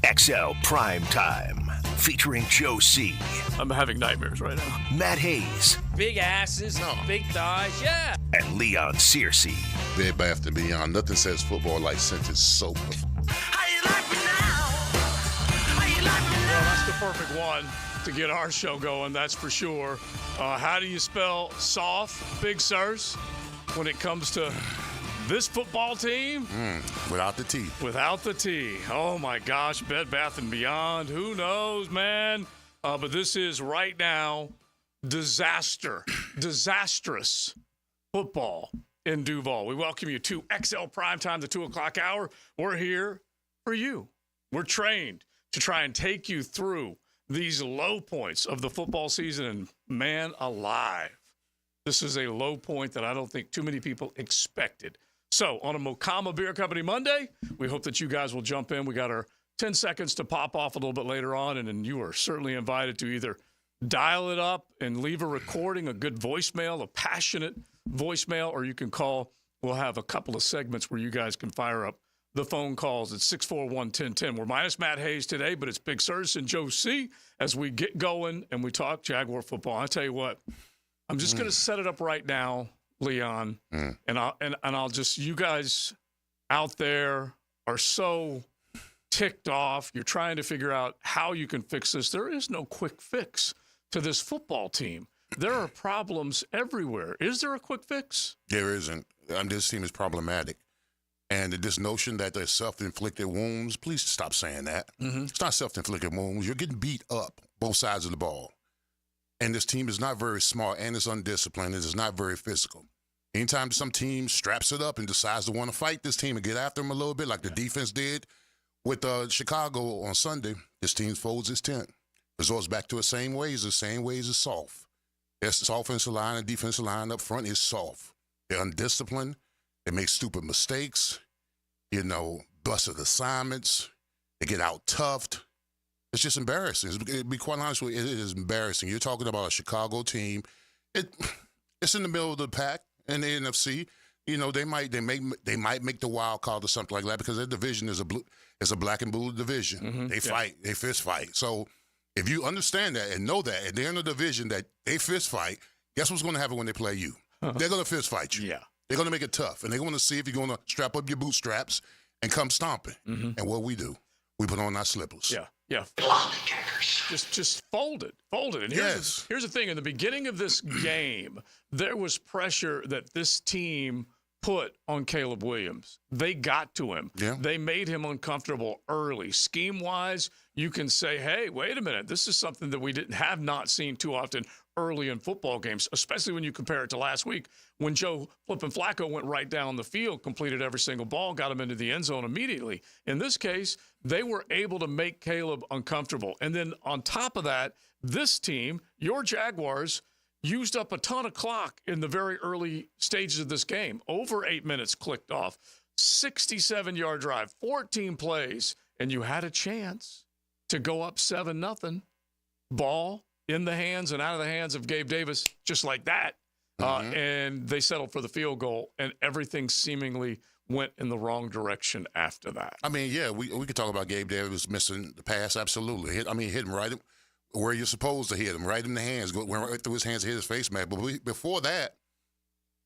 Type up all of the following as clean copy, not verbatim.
XL Primetime, featuring Joe C. I'm having nightmares right now. Matt Hayes. Big asses, big thighs, yeah. And Leon Searcy. Bed Bath & Beyond. Nothing says football like scented soap. How you like me now? How you like me Well, now? that's the perfect one to get our show going, that's for sure. How do you spell soft, Big Sirs, when it comes to this football team? Without the T. Without the T. Oh, my gosh. Bed Bath & Beyond. Who knows, man? But this is right now disastrous football in Duval. We welcome you to XL Primetime, the 2 o'clock hour. We're here for you. We're trained to try and take you through these low points of the football season. And, man alive, this is a low point that I don't think too many people expected. So on a Mokama Beer Company Monday, we hope that you guys will jump in. We got our 10 seconds to pop off a little bit later on, and then you are certainly invited to either dial it up and leave a recording, a good voicemail, a passionate voicemail, or you can call. We'll have a couple of segments where you guys can fire up the phone calls at 641-1010. We're minus Matt Hayes today, but it's Big Sirs and Joe C. as we get going and we talk Jaguar football. I tell you what, I'm just going to set it up right now, Leon, and I'll just, you guys out there are so ticked off. You're trying to figure out how you can fix this. There is no quick fix to this football team. There are problems everywhere. Is there a quick fix? There isn't. This team is problematic. And this notion that they're self-inflicted wounds, please stop saying that. It's not self-inflicted wounds. You're getting beat up both sides of the ball. And this team is not very smart, and it's undisciplined, and it's not very physical. Anytime some team straps it up and decides to want to fight this team and get after them a little bit, like the defense did with Chicago on Sunday, this team folds its tent. Resorts back to the same ways as soft. Yes, the offensive line and defensive line up front is soft. They're undisciplined. They make stupid mistakes, busted assignments. They get out-toughed. It's just embarrassing. To be quite honest with you, it is embarrassing. You're talking about a Chicago team. It's in the middle of the pack in the NFC. They might make the wild card or something like that because their division is a black and blue division. They fight, they fist fight. So if you understand that and know that, and they're in a division that they fist fight, guess what's going to happen when they play you? They're going to fist fight you. Yeah. They're going to make it tough, and they're going to see if you're going to strap up your bootstraps and come stomping. And what we do, we put on our slippers. Yeah. Just fold it. And here's the thing. In the beginning of this game, there was pressure that this team put on Caleb Williams. They got to him. Yeah. They made him uncomfortable early. Scheme-wise, you can say, hey, wait a minute. This is something that we have not seen too often early in football games, especially when you compare it to last week when Joe Flippin' Flacco went right down the field, completed every single ball, got him into the end zone immediately. In this case, they were able to make Caleb uncomfortable. And then on top of that, this team, your Jaguars, used up a ton of clock in the very early stages of this game. Over 8 minutes clicked off, 67-yard drive, 14 plays, and you had a chance to go up 7-0. Ball in the hands and out of the hands of Gabe Davis, just like that. And they settled for the field goal, and everything seemingly went in the wrong direction after that. I mean, yeah, we could talk about Gabe Davis missing the pass, absolutely. Hit him right where you're supposed to hit him, right in the hands, went right through his hands, hit his face mask. But before that,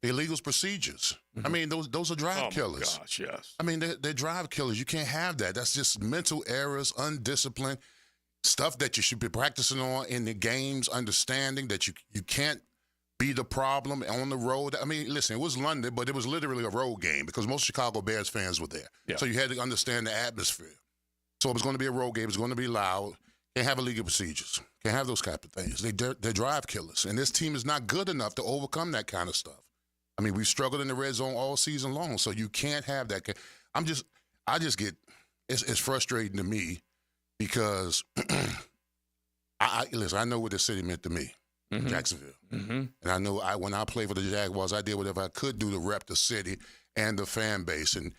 the illegal procedures. I mean, those are drive killers. Oh, gosh, yes. I mean, they're drive killers. You can't have that. That's just mental errors, undisciplined, stuff that you should be practicing on in the games, understanding that you can't be the problem on the road. I mean, listen, it was London, but it was literally a road game because most Chicago Bears fans were there. Yeah. So you had to understand the atmosphere. So it was going to be a road game. It was going to be loud. Can't have illegal procedures. Can't have those type of things. They're drive killers. And this team is not good enough to overcome that kind of stuff. I mean, we've struggled in the red zone all season long, so you can't have that. I just get, it's frustrating to me because listen, I know what this city meant to me, Jacksonville. And I know when I played for the Jaguars, I did whatever I could do to rep the city and the fan base and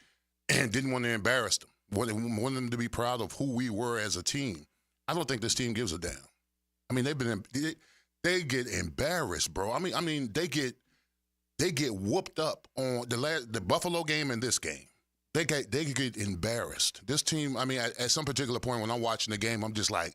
didn't want to embarrass them. Wanted them to be proud of who we were as a team. I don't think this team gives a damn. I mean, they get embarrassed, bro. I mean, they get whooped up on the Buffalo game and this game. they get embarrassed. This team, I mean, at some particular point when I'm watching the game, I'm just like,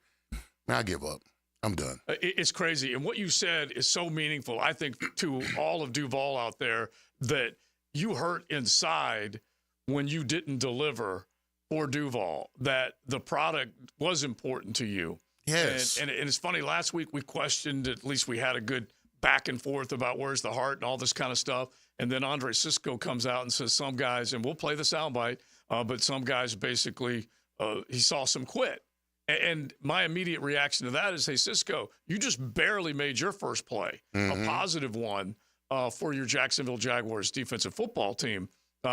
man, I give up. I'm done. It's crazy. And what you said is so meaningful, I think, to all of Duval out there, that you hurt inside when you didn't deliver for Duval, that the product was important to you. Yes. And it's funny, last week we questioned, at least we had a good back and forth about where's the heart and all this kind of stuff. And then Andre Cisco comes out and says some guys, and we'll play the soundbite, but some guys basically, he saw some quit. And my immediate reaction to that is, hey, Cisco, you just barely made your first play, a positive one for your Jacksonville Jaguars defensive football team.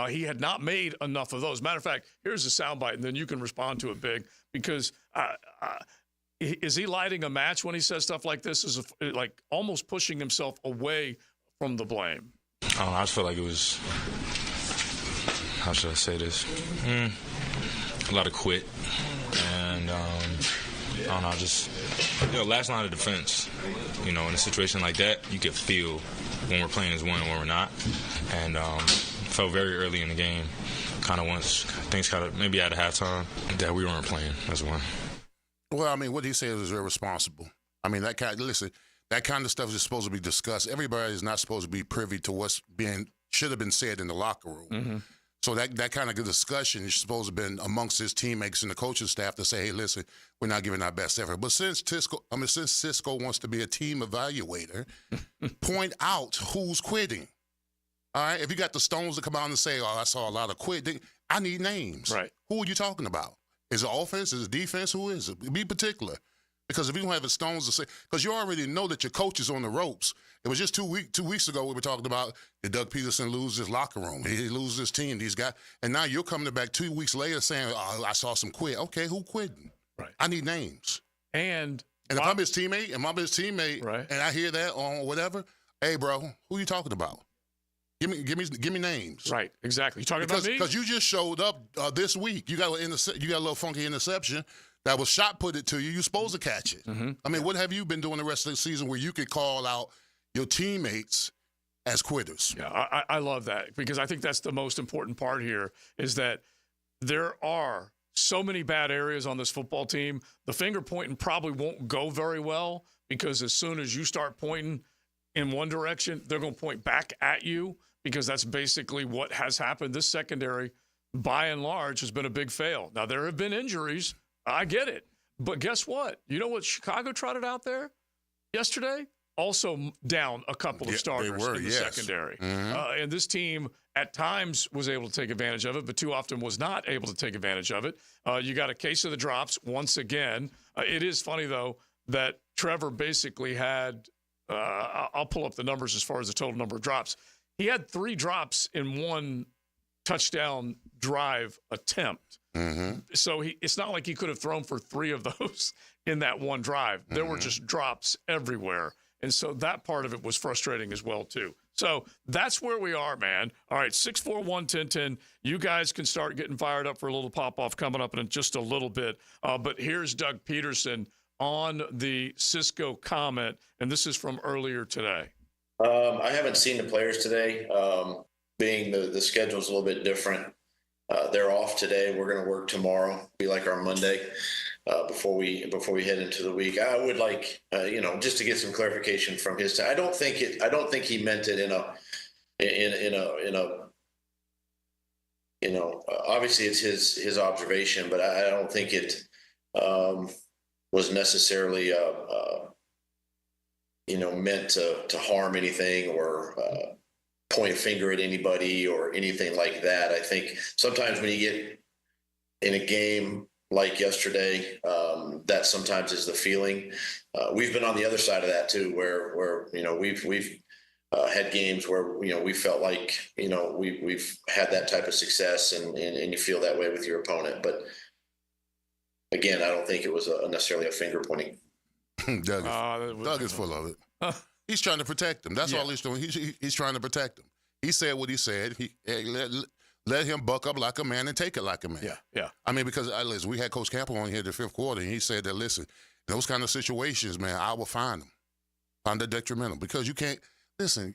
He had not made enough of those. Matter of fact, here's a soundbite, and then you can respond to it, Big, because is he lighting a match when he says stuff like this? Is like almost pushing himself away from the blame? I don't know. I just feel like it was, how should I say this? A lot of quit. And, I don't know, just, last line of defense. In a situation like that, you can feel when we're playing as one and when we're not. And felt very early in the game, kind of once things kind of maybe at a halftime, that we weren't playing as one. Well, I mean, what he said is irresponsible. I mean, that kind of stuff is supposed to be discussed. Everybody is not supposed to be privy to what's should have been said in the locker room. Mm-hmm. So that kind of discussion is supposed to have been amongst his teammates and the coaching staff to say, hey, listen, we're not giving our best effort. But since Cisco wants to be a team evaluator, point out who's quitting. All right? If you got the Stones to come out and say, oh, I saw a lot of quitting, I need names. Right. Who are you talking about? Is it offense? Is it defense? Who is it? Be particular. Because if you don't have the Stones to say, because you already know that your coach is on the ropes. It was just 2 weeks ago we were talking about, did Doug Peterson lose his locker room? He lose his team, these guys. And now you're coming back 2 weeks later saying, oh, I saw some quit. Okay, who quitting? Right. I need names. And if I'm his teammate, right, and I hear that on whatever, hey, bro, who you talking about? Give me names. Right, exactly. You talking about me? Because you just showed up this week. You got a little funky interception that was shot put it to you. You're supposed to catch it. Mm-hmm. I mean, what have you been doing the rest of the season where you could call out your teammates as quitters? Yeah, I love that, because I think that's the most important part here, is that there are so many bad areas on this football team. The finger pointing probably won't go very well, because as soon as you start pointing in one direction, they're going to point back at you, because that's basically what has happened. This secondary, by and large, has been a big fail. Now, there have been injuries. I get it. But guess what? You know what Chicago trotted out there yesterday? Also down a couple of starters in the secondary. Mm-hmm. And this team at times was able to take advantage of it, but too often was not able to take advantage of it. You got a case of the drops once again. It is funny, though, that Trevor basically had I'll pull up the numbers as far as the total number of drops. He had 3 drops in one touchdown drive attempt. Mm-hmm. So it's not like he could have thrown for 3 of those in that one drive. There were just drops everywhere. And so that part of it was frustrating as well, too. So that's where we are, man. All right, 641-1010. You guys can start getting fired up for a little pop-off coming up in just a little bit. But here's Doug Peterson on the Cisco comment, and this is from earlier today. I haven't seen the players today. Being the schedule's a little bit different. They're off today. We're going to work tomorrow. Be like our Monday before we head into the week. I would like just to get some clarification from his side. I don't think he meant it in a obviously it's his observation, but I don't think it was necessarily meant to harm anything or point a finger at anybody or anything like that. I think sometimes when you get in a game like yesterday, that sometimes is the feeling. We've been on the other side of that too, where we've had games where we felt like we've had that type of success, and you feel that way with your opponent. But again, I don't think it was necessarily a finger pointing. Doug is full of it. He's trying to protect him. That's all he's doing. He's trying to protect him. He said what he said. Let him buck up like a man and take it like a man. Yeah. I mean, because listen, we had Coach Campbell on here the 5th quarter, and he said that, listen, those kind of situations, man, I will find it detrimental, because you can't listen.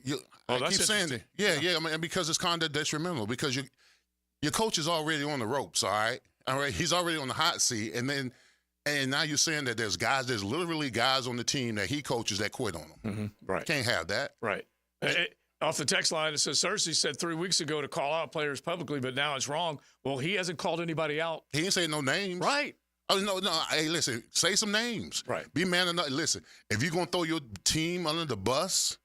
I keep saying it. Yeah. I mean, because it's conduct detrimental, because Your coach is already on the ropes, all right? All right, he's already on the hot seat, and now you're saying that there's literally guys on the team that he coaches that quit on him. Mm-hmm. Right. Can't have that. Right. Off the text line, it says, Searcy said 3 weeks ago to call out players publicly, but now it's wrong. Well, he hasn't called anybody out. He ain't saying no names. Right. Oh, no. Hey, listen, say some names. Right. Be man enough. Listen, if you're going to throw your team under the bus,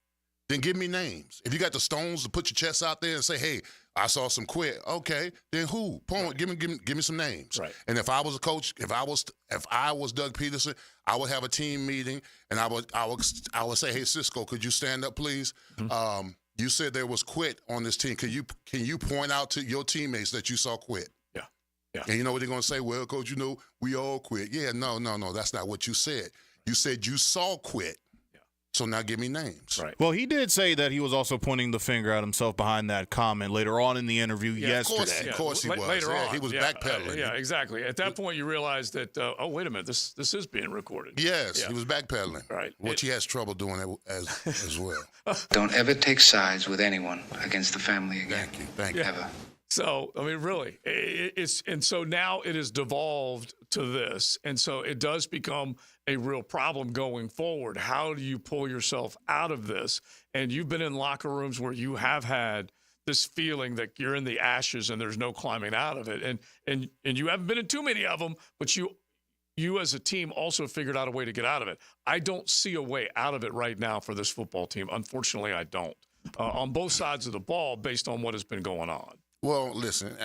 then give me names. If you got the stones to put your chest out there and say, hey, I saw some quit. Okay, then who? Point. Give me some names. Right. And if I was a coach, if I was Doug Peterson, I would have a team meeting and I would say, hey, Cisco, could you stand up, please? Mm-hmm. You said there was quit on this team. Can you point out to your teammates that you saw quit? Yeah. Yeah. And you know what they're gonna say? Well, coach, we all quit. Yeah, no, that's not what you said. You said you saw quit. So now give me names. Right. Well, he did say that he was also pointing the finger at himself behind that comment later on in the interview yesterday. Of course he was. Later on. He was backpedaling. Yeah, exactly. At that point, you realize that, oh, wait a minute, this is being recorded. Yes, he was backpedaling. Right. Which he has trouble doing as well. Don't ever take sides with anyone against the family again. Thank you. Ever. So, I mean, really, so now it has devolved to this. And so it does become a real problem going forward. How do you pull yourself out of this? And you've been in locker rooms where you have had this feeling that you're in the ashes and there's no climbing out of it. And you haven't been in too many of them, but you as a team also figured out a way to get out of it. I don't see a way out of it right now for this football team. Unfortunately, I don't. On both sides of the ball, based on what has been going on. Well, listen,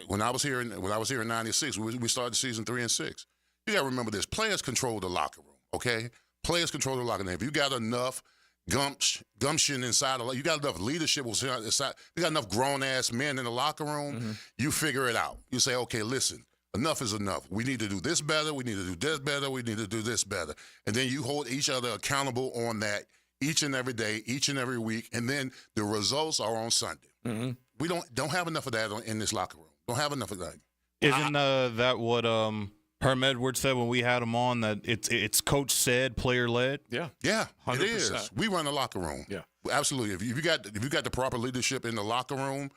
when I was here in '96, we started the season 3-6. You got to remember this: players control the locker room. Okay, players control the locker room. If you got enough gumption inside, you got enough leadership inside. You got enough grown ass men in the locker room. Mm-hmm. You figure it out. You say, okay, listen, enough is enough. We need to do this better. We need to do this better. We need to do this better. And then you hold each other accountable on that each and every day, each and every week, and then the results are on Sunday. Mm-hmm. We don't have enough of that in this locker room. Don't have enough of that. Isn't that what Herm Edwards said when we had him on, that it's coach said, player led? Yeah, 100%. It is. We run the locker room. Yeah, absolutely. If you got the proper leadership in the locker room,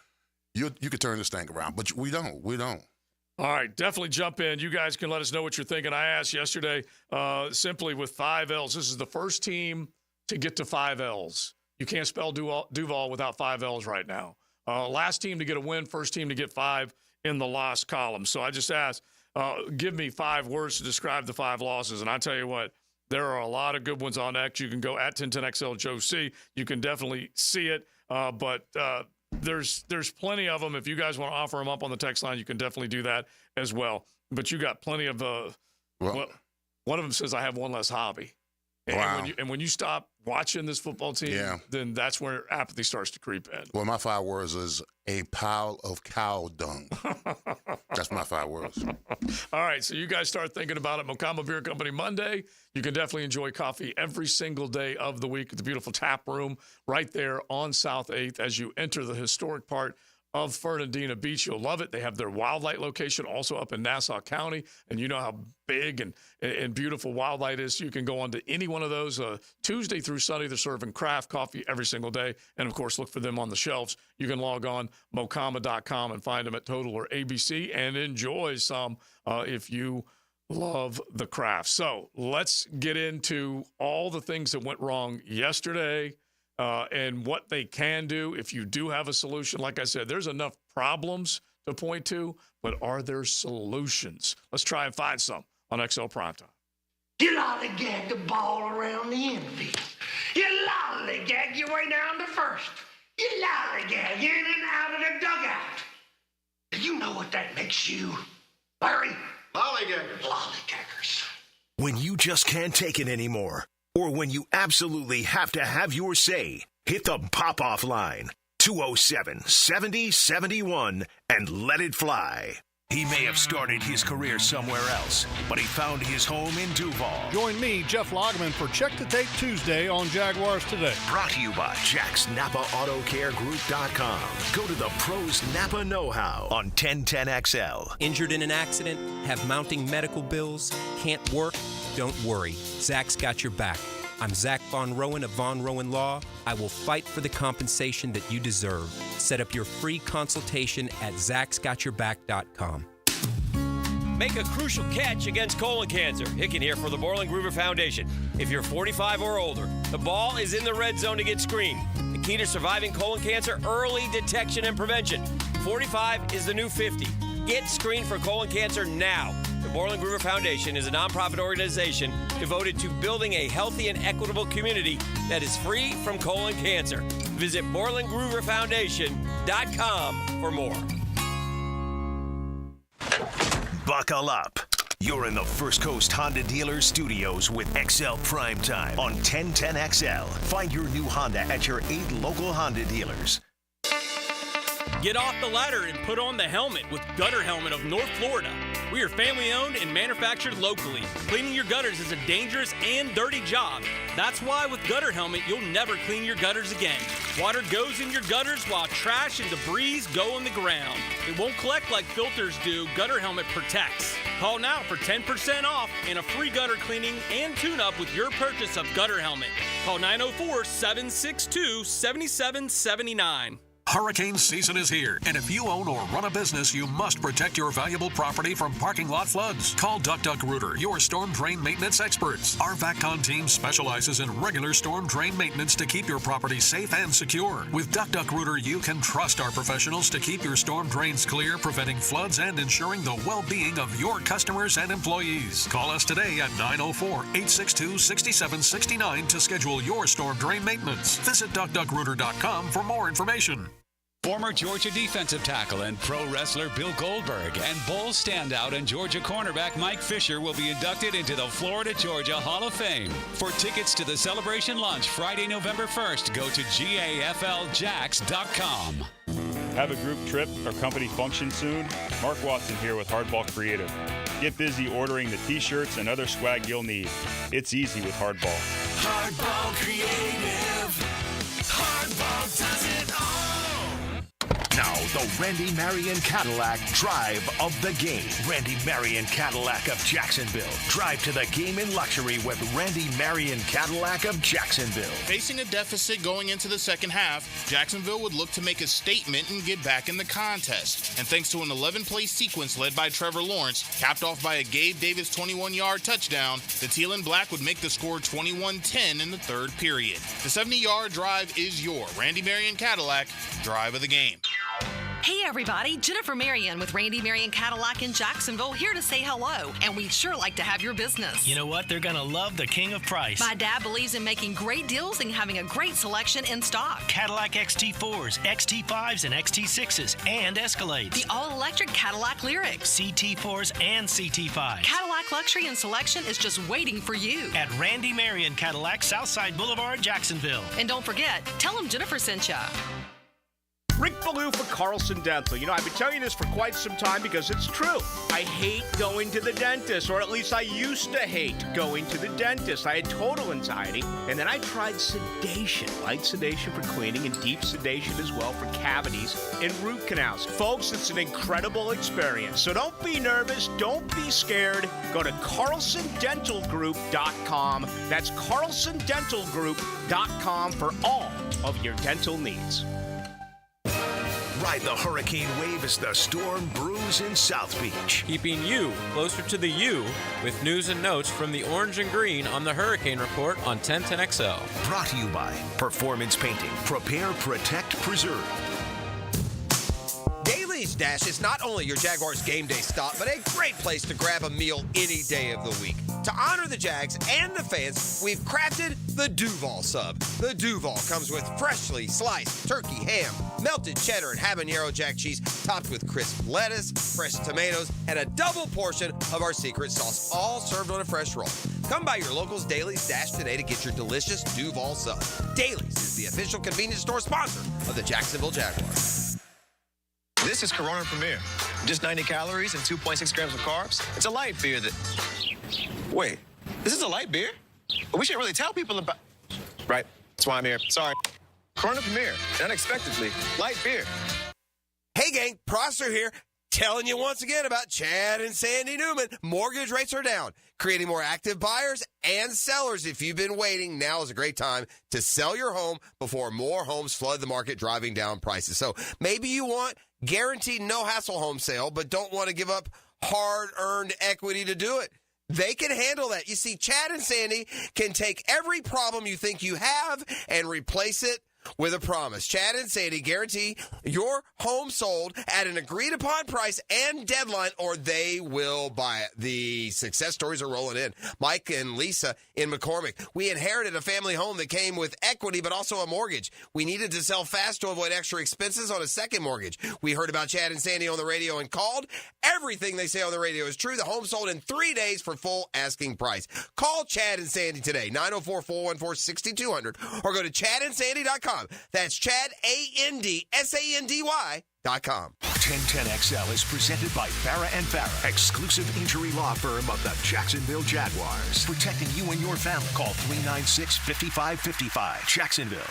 you could turn this thing around. But we don't. All right, definitely jump in. You guys can let us know what you're thinking. I asked yesterday, simply with 5 L's. This is the first team to get to 5 L's. You can't spell Duval without 5 L's right now. Last team to get a win, first team to get 5 in the loss column. So I just asked, give me 5 words to describe the 5 losses. And I tell you what, there are a lot of good ones on X. You can go at 1010XL Joe C. You can definitely see it. But there's plenty of them. If you guys want to offer them up on the text line, you can definitely do that as well. But you got plenty of one of them says, I have one less hobby. And, wow. when you stop watching this football team, then that's where apathy starts to creep in. Well, my 5 words is a pile of cow dung. That's my 5 words. All right, so you guys start thinking about it. Mocama Beer Company Monday. You can definitely enjoy coffee every single day of the week at the beautiful tap room right there on South 8th as you enter the historic part of Fernandina Beach. You'll love it. They have their Wildlight location also up in Nassau County, and you know how big and beautiful Wildlight is. You can go on to any one of those Tuesday through Sunday. They're serving craft coffee every single day, and, of course, look for them on the shelves. You can log on mocama.com and find them at Total or ABC and enjoy some if you love the craft. So let's get into all the things that went wrong yesterday. And what they can do if you do have a solution. Like I said, there's enough problems to point to, but are there solutions? Let's try and find some on XL Primetime. You lollygag the ball around the infield. You lollygag your way down to first. You lollygag in and out of the dugout. Do you know what that makes you, Larry? Lollygaggers. Lollygaggers. When you just can't take it anymore, or when you absolutely have to have your say, hit the pop-off line, 207-70-71, and let it fly. He may have started his career somewhere else, but he found his home in Duval. Join me, Jeff Logman, for Check the Tape Tuesday on Jaguars Today. Brought to you by Jack's Napa Auto Care Group.com. Go to the pros Napa know-how on 1010XL. Injured in an accident? Have mounting medical bills? Can't work? Don't worry. Zach's got your back. I'm Zach Von Rowan of Von Rowan Law. I will fight for the compensation that you deserve. Set up your free consultation at zachsgotyourback.com. Make a crucial catch against colon cancer. Hicken here for the Borland Groover Foundation. If you're 45 or older, the ball is in the red zone to get screened. The key to surviving colon cancer, early detection and prevention. 45 is the new 50. Get screened for colon cancer now. The Borland Groover Foundation is a nonprofit organization devoted to building a healthy and equitable community that is free from colon cancer. Visit BorlandGrooverFoundation.com for more. Buckle up. You're in the First Coast Honda Dealer Studios with XL Primetime on 1010XL. Find your new Honda at your 8 local Honda dealers. Get off the ladder and put on the helmet with Gutter Helmet of North Florida. We are family owned and manufactured locally. Cleaning your gutters is a dangerous and dirty job. That's why with Gutter Helmet, you'll never clean your gutters again. Water goes in your gutters while trash and debris go on the ground. It won't collect like filters do. Gutter Helmet protects. Call now for 10% off and a free gutter cleaning and tune-up with your purchase of Gutter Helmet. Call 904-762-7779. Hurricane season is here, and if you own or run a business, you must protect your valuable property from parking lot floods. Call Duck Duck Rooter, your storm drain maintenance experts. Our VACCON team specializes in regular storm drain maintenance to keep your property safe and secure. With Duck Duck Rooter, you can trust our professionals to keep your storm drains clear, preventing floods and ensuring the well-being of your customers and employees. Call us today at 904-862-6769 to schedule your storm drain maintenance. Visit DuckDuckRooter.com for more information. Former Georgia defensive tackle and pro wrestler Bill Goldberg and Bulls standout and Georgia cornerback Mike Fisher will be inducted into the Florida-Georgia Hall of Fame. For tickets to the celebration lunch Friday, November 1st, go to GAFLJax.com. Have a group trip or company function soon? Mark Watson here with Hardball Creative. Get busy ordering the t-shirts and other swag you'll need. It's easy with Hardball. Hardball Creative. Hardball does it all. Now, the Randy Marion Cadillac Drive of the Game. Randy Marion Cadillac of Jacksonville. Drive to the game in luxury with Randy Marion Cadillac of Jacksonville. Facing a deficit going into the second half, Jacksonville would look to make a statement and get back in the contest. And thanks to an 11-play sequence led by Trevor Lawrence, capped off by a Gabe Davis 21-yard touchdown, the Teal and Black would make the score 21-10 in the third period. The 70-yard drive is your Randy Marion Cadillac Drive of the Game. Hey everybody, Jennifer Marion with Randy Marion Cadillac in Jacksonville here to say hello, and we'd sure like to have your business. You know what? They're going to love the king of price. My dad believes in making great deals and having a great selection in stock. Cadillac XT4s, XT5s, and XT6s, and Escalades. The all-electric Cadillac Lyriq. CT4s and CT5s. Cadillac luxury and selection is just waiting for you. At Randy Marion Cadillac, Southside Boulevard, Jacksonville. And don't forget, tell them Jennifer sent ya. Rick Ballou for Carlson Dental. You know, I've been telling you this for quite some time because it's true. I hate going to the dentist, or at least I used to hate going to the dentist. I had total anxiety, and then I tried sedation. Light sedation for cleaning and deep sedation as well for cavities and root canals. Folks, it's an incredible experience. So don't be nervous. Don't be scared. Go to CarlsonDentalGroup.com. That's CarlsonDentalGroup.com for all of your dental needs. Ride the hurricane wave as the storm brews in South Beach. Keeping you closer to the U with news and notes from the Orange and Green on the Hurricane Report on 1010XL. Brought to you by Performance Painting. Prepare, protect, preserve. Daly's Dash is not only your Jaguars game day stop, but a great place to grab a meal any day of the week. To honor the Jags and the fans, we've crafted the Duval Sub. The Duval comes with freshly sliced turkey, ham, melted cheddar, and habanero jack cheese, topped with crisp lettuce, fresh tomatoes, and a double portion of our secret sauce, all served on a fresh roll. Come by your local's Daly's Dash today to get your delicious Duval Sub. Daly's is the official convenience store sponsor of the Jacksonville Jaguars. This is Corona Premier. Just 90 calories and 2.6 grams of carbs. It's a light beer that... Wait, this is a light beer? But we should really tell people about... Right, that's why I'm here. Sorry. Corona Premier, unexpectedly, light beer. Hey gang, Prosser here. Telling you once again about Chad and Sandy Newman. Mortgage rates are down, creating more active buyers and sellers. If you've been waiting, now is a great time to sell your home before more homes flood the market, driving down prices. So maybe you want guaranteed no-hassle home sale, but don't want to give up hard-earned equity to do it. They can handle that. You see, Chad and Sandy can take every problem you think you have and replace it with a promise. Chad and Sandy guarantee your home sold at an agreed-upon price and deadline, or they will buy it. The success stories are rolling in. Mike and Lisa in McCormick. We inherited a family home that came with equity but also a mortgage. We needed to sell fast to avoid extra expenses on a second mortgage. We heard about Chad and Sandy on the radio and called. Everything they say on the radio is true. The home sold in 3 days for full asking price. Call Chad and Sandy today, 904-414-6200, or go to chadandsandy.com. That's ChadAndSandy.com. 1010XL is presented by Farah & Farah, exclusive injury law firm of the Jacksonville Jaguars. Protecting you and your family. Call 396-5555. Jacksonville.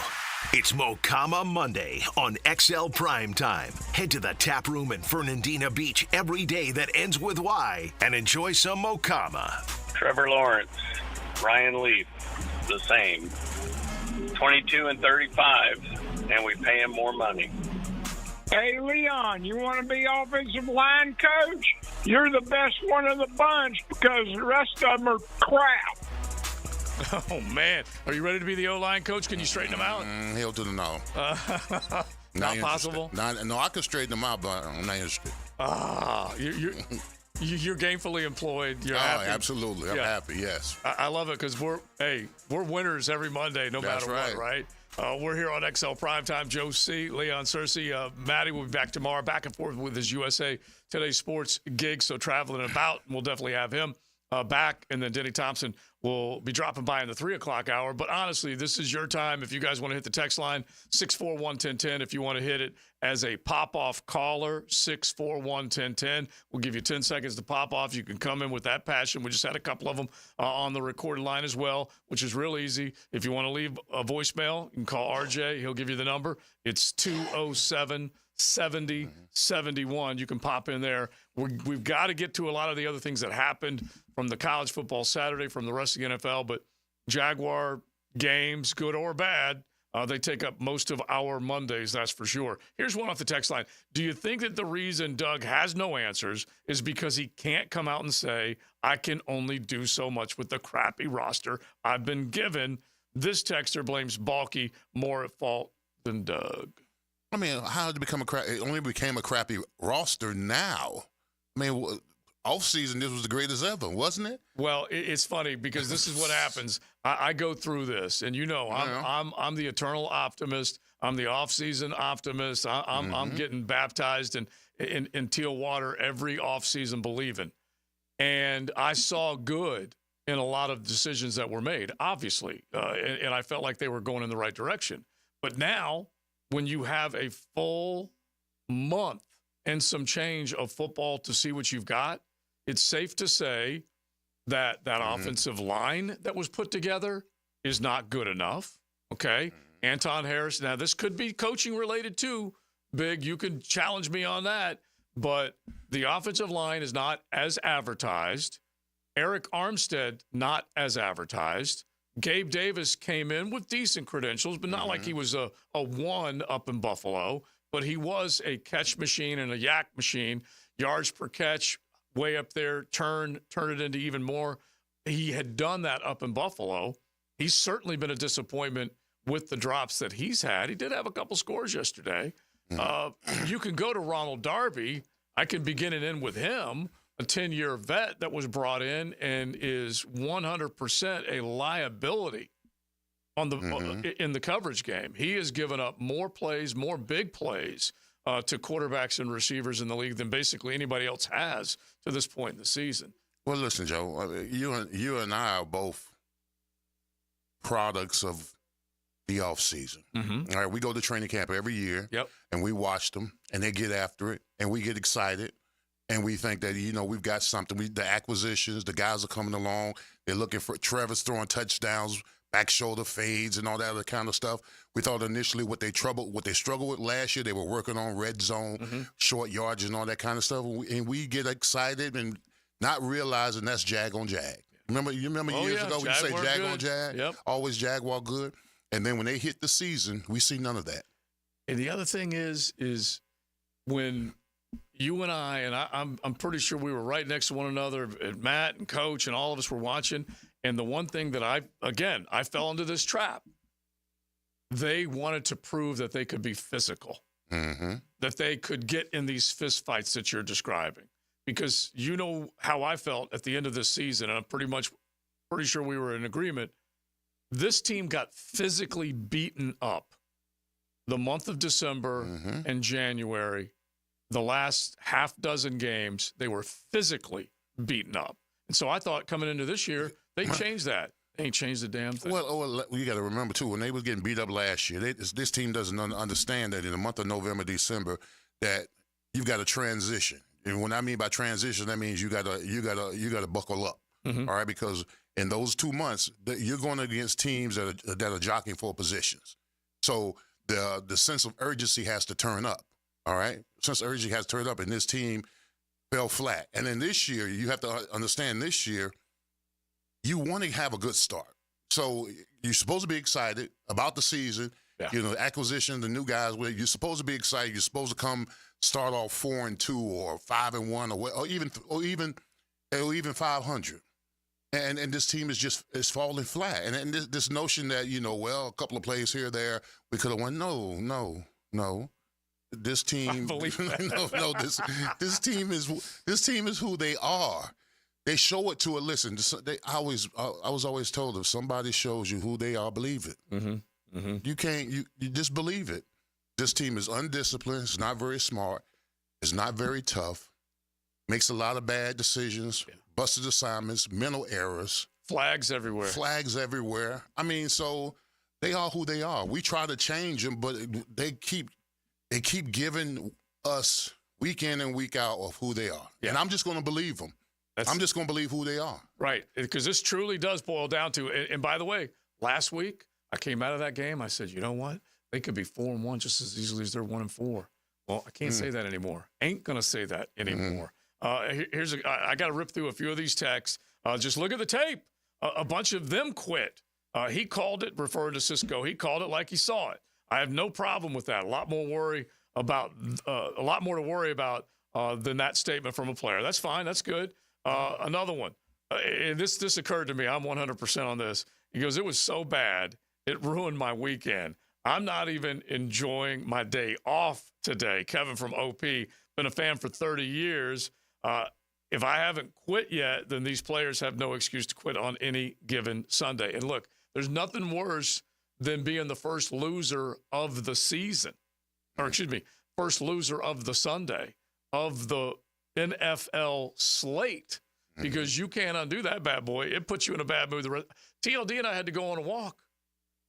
It's Mocama Monday on XL Primetime. Head to the tap room in Fernandina Beach every day that ends with Y and enjoy some Mocama. Trevor Lawrence, Ryan Leaf, the same. 22 and 35, and we pay him more money. Hey, Leon, you want to be offensive line coach? You're the best one of the bunch because the rest of them are crap. Oh, man. Are you ready to be the O-line coach? Can you straighten them out? Hell to the no. Not possible? No, I can straighten them out, but I'm not interested. You're gainfully employed. You're happy. Absolutely. I'm happy, yes. I love it because we're winners every Monday, no matter what, right? We're here on XL Primetime. Joe C., Leon Searcy. Matty will be back tomorrow, back and forth with his USA Today Sports gig, so traveling about. We'll definitely have him back, and then Denny Thompson will be dropping by in the 3 o'clock hour. But honestly, this is your time. If you guys want to hit the text line, 641-1010. If you want to hit it as a pop-off caller, 641-1010. We'll give you 10 seconds to pop off. You can come in with that passion. We just had a couple of them on the recorded line as well, which is real easy. If you want to leave a voicemail, you can call RJ. He'll give you the number. It's 207-7071. You can pop in there. We've got to get to a lot of the other things that happened from the college football Saturday, from the rest of the NFL, but Jaguar games, good or bad, they take up most of our Mondays, that's for sure. Here's one off the text line. Do you think that the reason Doug has no answers is because he can't come out and say, I can only do so much with the crappy roster I've been given? This texter blames Balky more at fault than Doug. I mean, how did it become it only became a crappy roster now? I mean, off-season, this was the greatest ever, wasn't it? Well, it's funny because this is what happens. I go through this, and I'm the eternal optimist. I'm the off-season optimist. I'm getting baptized in teal water every off-season believing. And I saw good in a lot of decisions that were made, obviously, and I felt like they were going in the right direction. But now, when you have a full month and some change of football to see what you've got, it's safe to say that offensive line that was put together is not good enough, okay? Anton Harris, now this could be coaching related too, Big. You can challenge me on that, but the offensive line is not as advertised. Eric Armstead, not as advertised. Gabe Davis came in with decent credentials, but not like he was a one up in Buffalo, but he was a catch machine and a yak machine, yards per catch, way up there, turn it into even more. He had done that up in Buffalo. He's certainly been a disappointment with the drops that he's had. He did have a couple scores yesterday. You can go to Ronald Darby. I can begin and end with him, a 10-year vet that was brought in and is 100% a liability on the in the coverage game. He has given up more plays, more big plays to quarterbacks and receivers in the league than basically anybody else has to this point in the season. Well, listen, Joe, you and I are both products of the offseason. All right, we go to training camp every year, and we watch them, and they get after it, and we get excited, and we think that, we've got something. The acquisitions, the guys are coming along. They're looking for Trevor's throwing touchdowns, back shoulder fades and all that other kind of stuff. We thought initially what they struggled with last year, they were working on red zone, short yardage and all that kind of stuff. And we get excited and not realizing that's jag on jag. You remember years ago when you say jag on jag? Yep. Always Jaguar good. And then when they hit the season, we see none of that. And the other thing is when you and I'm pretty sure we were right next to one another, and Matt and Coach and all of us were watching. And the one thing that I fell into this trap. They wanted to prove that they could be physical, that they could get in these fist fights that you're describing. Because you know how I felt at the end of this season, and I'm pretty sure we were in agreement. This team got physically beaten up the month of December and January. The last half dozen games, they were physically beaten up. And so I thought coming into this year, they changed that. They ain't changed the damn thing. Well, you got to remember, too, when they was getting beat up last year, this team doesn't understand that in the month of November, December, that you've got to transition. And when I mean by transition, that means you got to buckle up, all right? Because in those 2 months, you're going against teams that are jockeying for positions. So the sense of urgency has to turn up, all right? The sense of urgency has to turn up, and this team fell flat. And then this year, you have to understand this year, you want to have a good start. So you're supposed to be excited about the season, acquisition, the new guys. You're supposed to be excited. You're supposed to start off 4-2 or 5-1 or even 500. And this team is falling flat. And this notion that, a couple of plays here or there, we could have won. No. This team, this team is who they are. They show it to it. Listen, I was always told if somebody shows you who they are, believe it. You can't. You just believe it. This team is undisciplined. It's not very smart. It's not very tough. Makes a lot of bad decisions. Busted assignments. Mental errors. Flags everywhere. I mean, so they are who they are. We try to change them, but they keep giving us week in and week out of who they are. And I'm just going to believe them. I'm just going to believe who they are. Right, because this truly does boil down to, and by the way, last week I came out of that game, I said, you know what? They could be 4-1 just as easily as they're 1-4. Well, I can't say that anymore. Ain't going to say that anymore. I got to rip through a few of these texts. Just look at the tape. A bunch of them quit. He called it, referring to Cisco. He called it like he saw it. I have no problem with that. A lot more to worry about than that statement from a player. That's fine. That's good. Another one. And this occurred to me. I'm 100% on this. He goes, it was so bad, it ruined my weekend. I'm not even enjoying my day off today. Kevin from OP, been a fan for 30 years. If I haven't quit yet, then these players have no excuse to quit on any given Sunday. And look, there's nothing worse than being the first loser of the season. Or excuse me, first loser of the Sunday, of the NFL slate, because you can't undo that bad boy. It puts you in a bad mood. TLD and I had to go on a walk.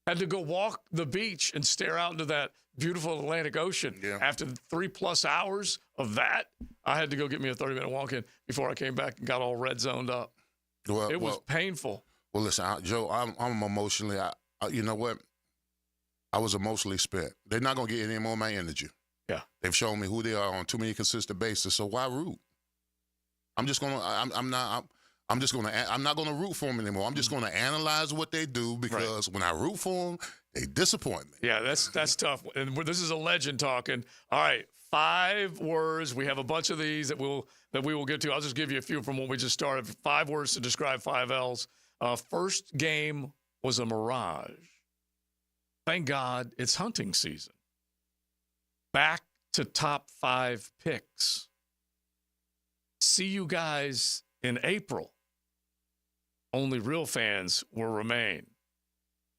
Had to go walk the beach and stare out into that beautiful Atlantic Ocean. After 3+ hours of that, I had to go get me a 30-minute walk in before I came back and got all red zoned up. It was painful. Well, listen, Joe, I'm emotionally, you know what? I was emotionally spent. They're not going to get any more of my energy. Yeah. They've shown me who they are on too many consistent basis, so why root? I'm not going to root for them anymore. I'm just going to analyze what they do, because when I root for them, they disappoint me. Yeah, that's tough. And this is a legend talking. All right, 5 words. We have a bunch of these that we will get to. I'll just give you a few from what we just started. 5 words to describe 5 L's. First game was a mirage. Thank God it's hunting season. Back to top 5 picks. See you guys in April. Only real fans will remain.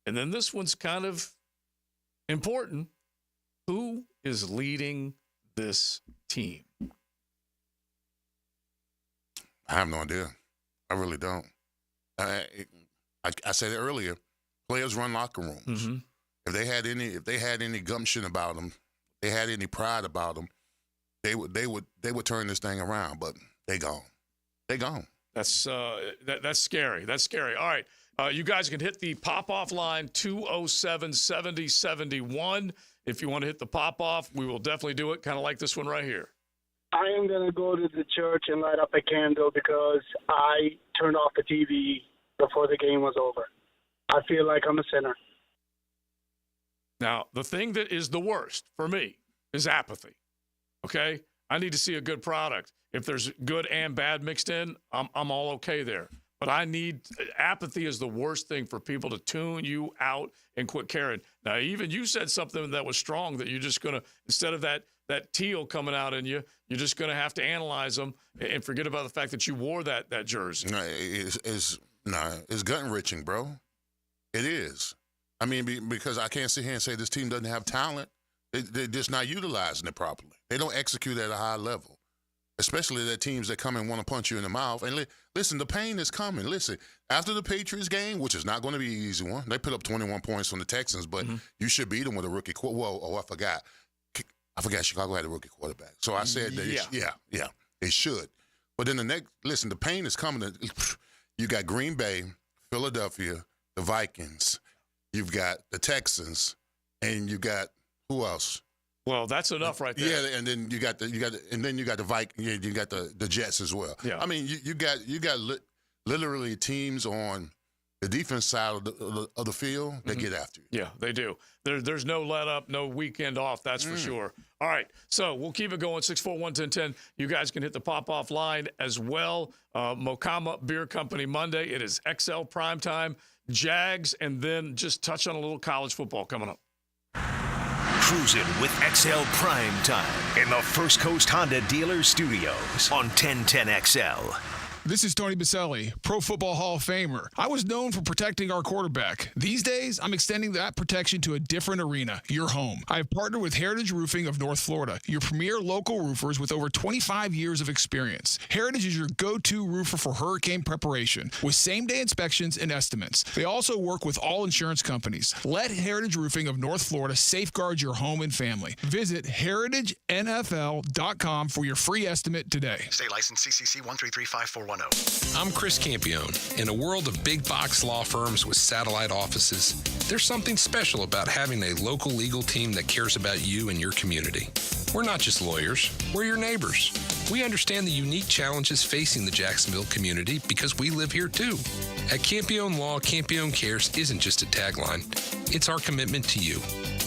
And then this one's kind of important. Who is leading this team? I have no idea. I really don't. I said it earlier. Players run locker rooms. If they had any gumption about them, they had any pride about them, they would turn this thing around. But they gone. They gone. That's scary. That's scary. All right. You guys can hit the pop-off line 207-7071. If you want to hit the pop-off, we will definitely do it, kind of like this one right here. I am going to go to the church and light up a candle because I turned off the TV before the game was over. I feel like I'm a sinner. Now, the thing that is the worst for me is apathy, okay? I need to see a good product. If there's good and bad mixed in, I'm all okay there. But apathy is the worst thing for people to tune you out and quit caring. Now, even you said something that was strong that you're just going to, instead of that teal coming out in you, you're just going to have to analyze them and forget about the fact that you wore that jersey. No, it's gut-wrenching, bro. It is. I mean, because I can't sit here and say this team doesn't have talent. They're just not utilizing it properly. They don't execute at a high level, especially the teams that come and want to punch you in the mouth. And listen, the pain is coming. Listen, after the Patriots game, which is not going to be an easy one, they put up 21 points on the Texans, but you should beat them with a rookie quarterback. Whoa, I forgot. Chicago had a rookie quarterback. So I said that, it should. But then the pain is coming. You got Green Bay, Philadelphia, the Vikings. You've got the Texans, and you got who else? Well, that's enough right there. Yeah, and then you got the Vikings. You got the Jets as well. Yeah. I mean, you got literally teams on the defense side of the field that get after you. Yeah, they do. There's no let up, no weekend off. That's for sure. All right, so we'll keep it going. 641-1010. You guys can hit the pop-off line as well. Mokama Beer Company Monday. It is XL Primetime, Jags, and then just touch on a little college football coming up. Cruising with XL Primetime in the First Coast Honda Dealer Studios on 1010XL. This is Tony Baselli, Pro Football Hall of Famer. I was known for protecting our quarterback. These days, I'm extending that protection to a different arena, your home. I have partnered with Heritage Roofing of North Florida, your premier local roofers with over 25 years of experience. Heritage is your go-to roofer for hurricane preparation, with same-day inspections and estimates. They also work with all insurance companies. Let Heritage Roofing of North Florida safeguard your home and family. Visit heritagenfl.com for your free estimate today. State license CCC 1335410. I'm Chris Campione. In a world of big box law firms with satellite offices, there's something special about having a local legal team that cares about you and your community. We're not just lawyers, we're your neighbors. We understand the unique challenges facing the Jacksonville community because we live here too. At Campione Law, Campione Cares isn't just a tagline, it's our commitment to you.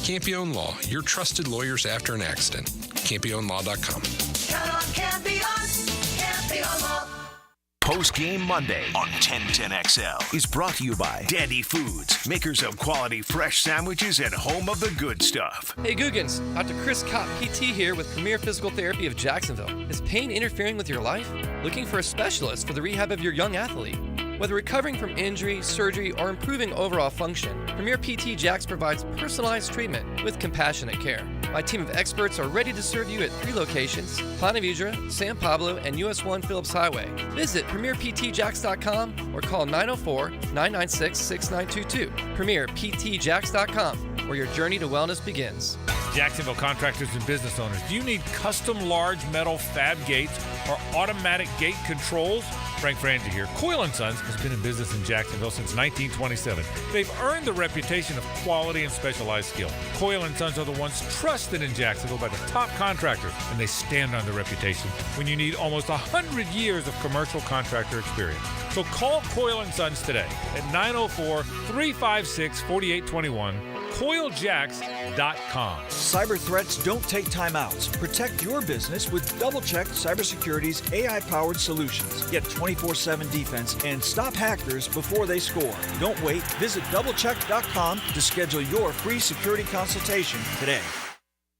Campione Law, your trusted lawyers after an accident. CampioneLaw.com. Count on Campione, Campione Law. Post-Game Monday on 1010XL is brought to you by Dandy Foods, makers of quality fresh sandwiches and home of the good stuff. Hey Googans, Dr. Chris Kopp, PT here with Premier Physical Therapy of Jacksonville. Is pain interfering with your life? Looking for a specialist for the rehab of your young athlete? Whether recovering from injury, surgery, or improving overall function, Premier PT Jax provides personalized treatment with compassionate care. My team of experts are ready to serve you at 3 locations: Ponte Vedra, San Pablo, and US 1 Phillips Highway. Visit PremierPTJax.com or call 904-996-6922. PremierPTJax.com, where your journey to wellness begins. Jacksonville contractors and business owners, do you need custom large metal fab gates or automatic gate controls? Frank Frangie here. Coyle & Sons has been in business in Jacksonville since 1927. They've earned the reputation of quality and specialized skill. Coyle & Sons are the ones trusted in Jacksonville by the top contractors, and they stand on the reputation when you need almost 100 years of commercial contractor experience. So call Coyle & Sons today at 904-356-4821. CoilJax.com. Cyber threats don't take time outs. Protect your business with DoubleCheck Cybersecurity's AI-powered solutions. Get 24/7 defense and stop hackers before they score. Don't wait. Visit DoubleCheck.com to schedule your free security consultation today.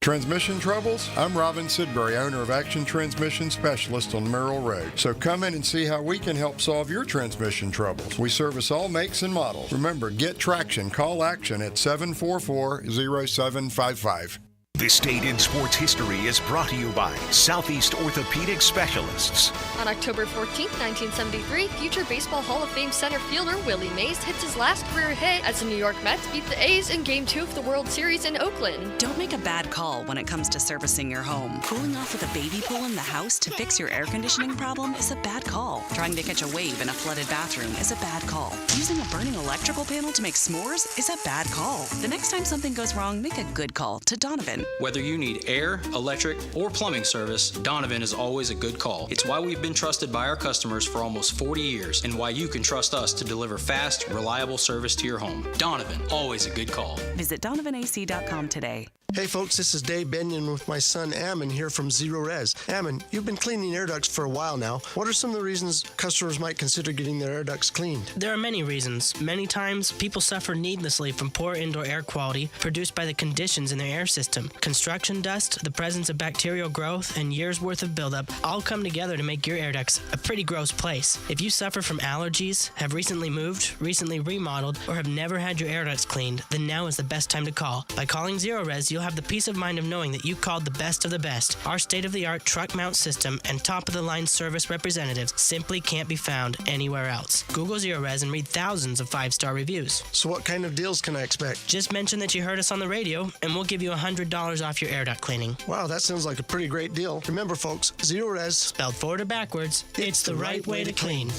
Transmission troubles? I'm Robin Sidbury, owner of Action Transmission Specialist on Merrill Road. So come in and see how we can help solve your transmission troubles. We service all makes and models. Remember, get traction. Call Action at 744-0755. This date in sports history is brought to you by Southeast Orthopedic Specialists. On October 14, 1973, future Baseball Hall of Fame center fielder Willie Mays hits his last career hit as the New York Mets beat the A's in Game 2 of the World Series in Oakland. Don't make a bad call when it comes to servicing your home. Cooling off with a baby pool in the house to fix your air conditioning problem is a bad call. Trying to catch a wave in a flooded bathroom is a bad call. Using a burning electrical panel to make s'mores is a bad call. The next time something goes wrong, make a good call to Donovan. Whether you need air, electric, or plumbing service, Donovan is always a good call. It's why we've been trusted by our customers for almost 40 years and why you can trust us to deliver fast, reliable service to your home. Donovan, always a good call. Visit DonovanAC.com today. Hey folks, this is Dave Benyon with my son Ammon here from Zero Res. Ammon, you've been cleaning air ducts for a while now. What are some of the reasons customers might consider getting their air ducts cleaned? There are many reasons. Many times, people suffer needlessly from poor indoor air quality produced by the conditions in their air system. Construction dust, the presence of bacterial growth, and years' worth of buildup all come together to make your air ducts a pretty gross place. If you suffer from allergies, have recently moved, recently remodeled, or have never had your air ducts cleaned, then now is the best time to call. By calling Zero Res, you'll have the peace of mind of knowing that you called the best of the best. Our state-of-the-art truck mount system and top-of-the-line service representatives simply can't be found anywhere else. Google Zero Res and read thousands of 5-star reviews. So what kind of deals can I expect? Just mention that you heard us on the radio, and we'll give you $100 off your air duct cleaning. Wow, that sounds like a pretty great deal. Remember, folks, Zero Res, spelled forward or backwards, it's the right way to clean.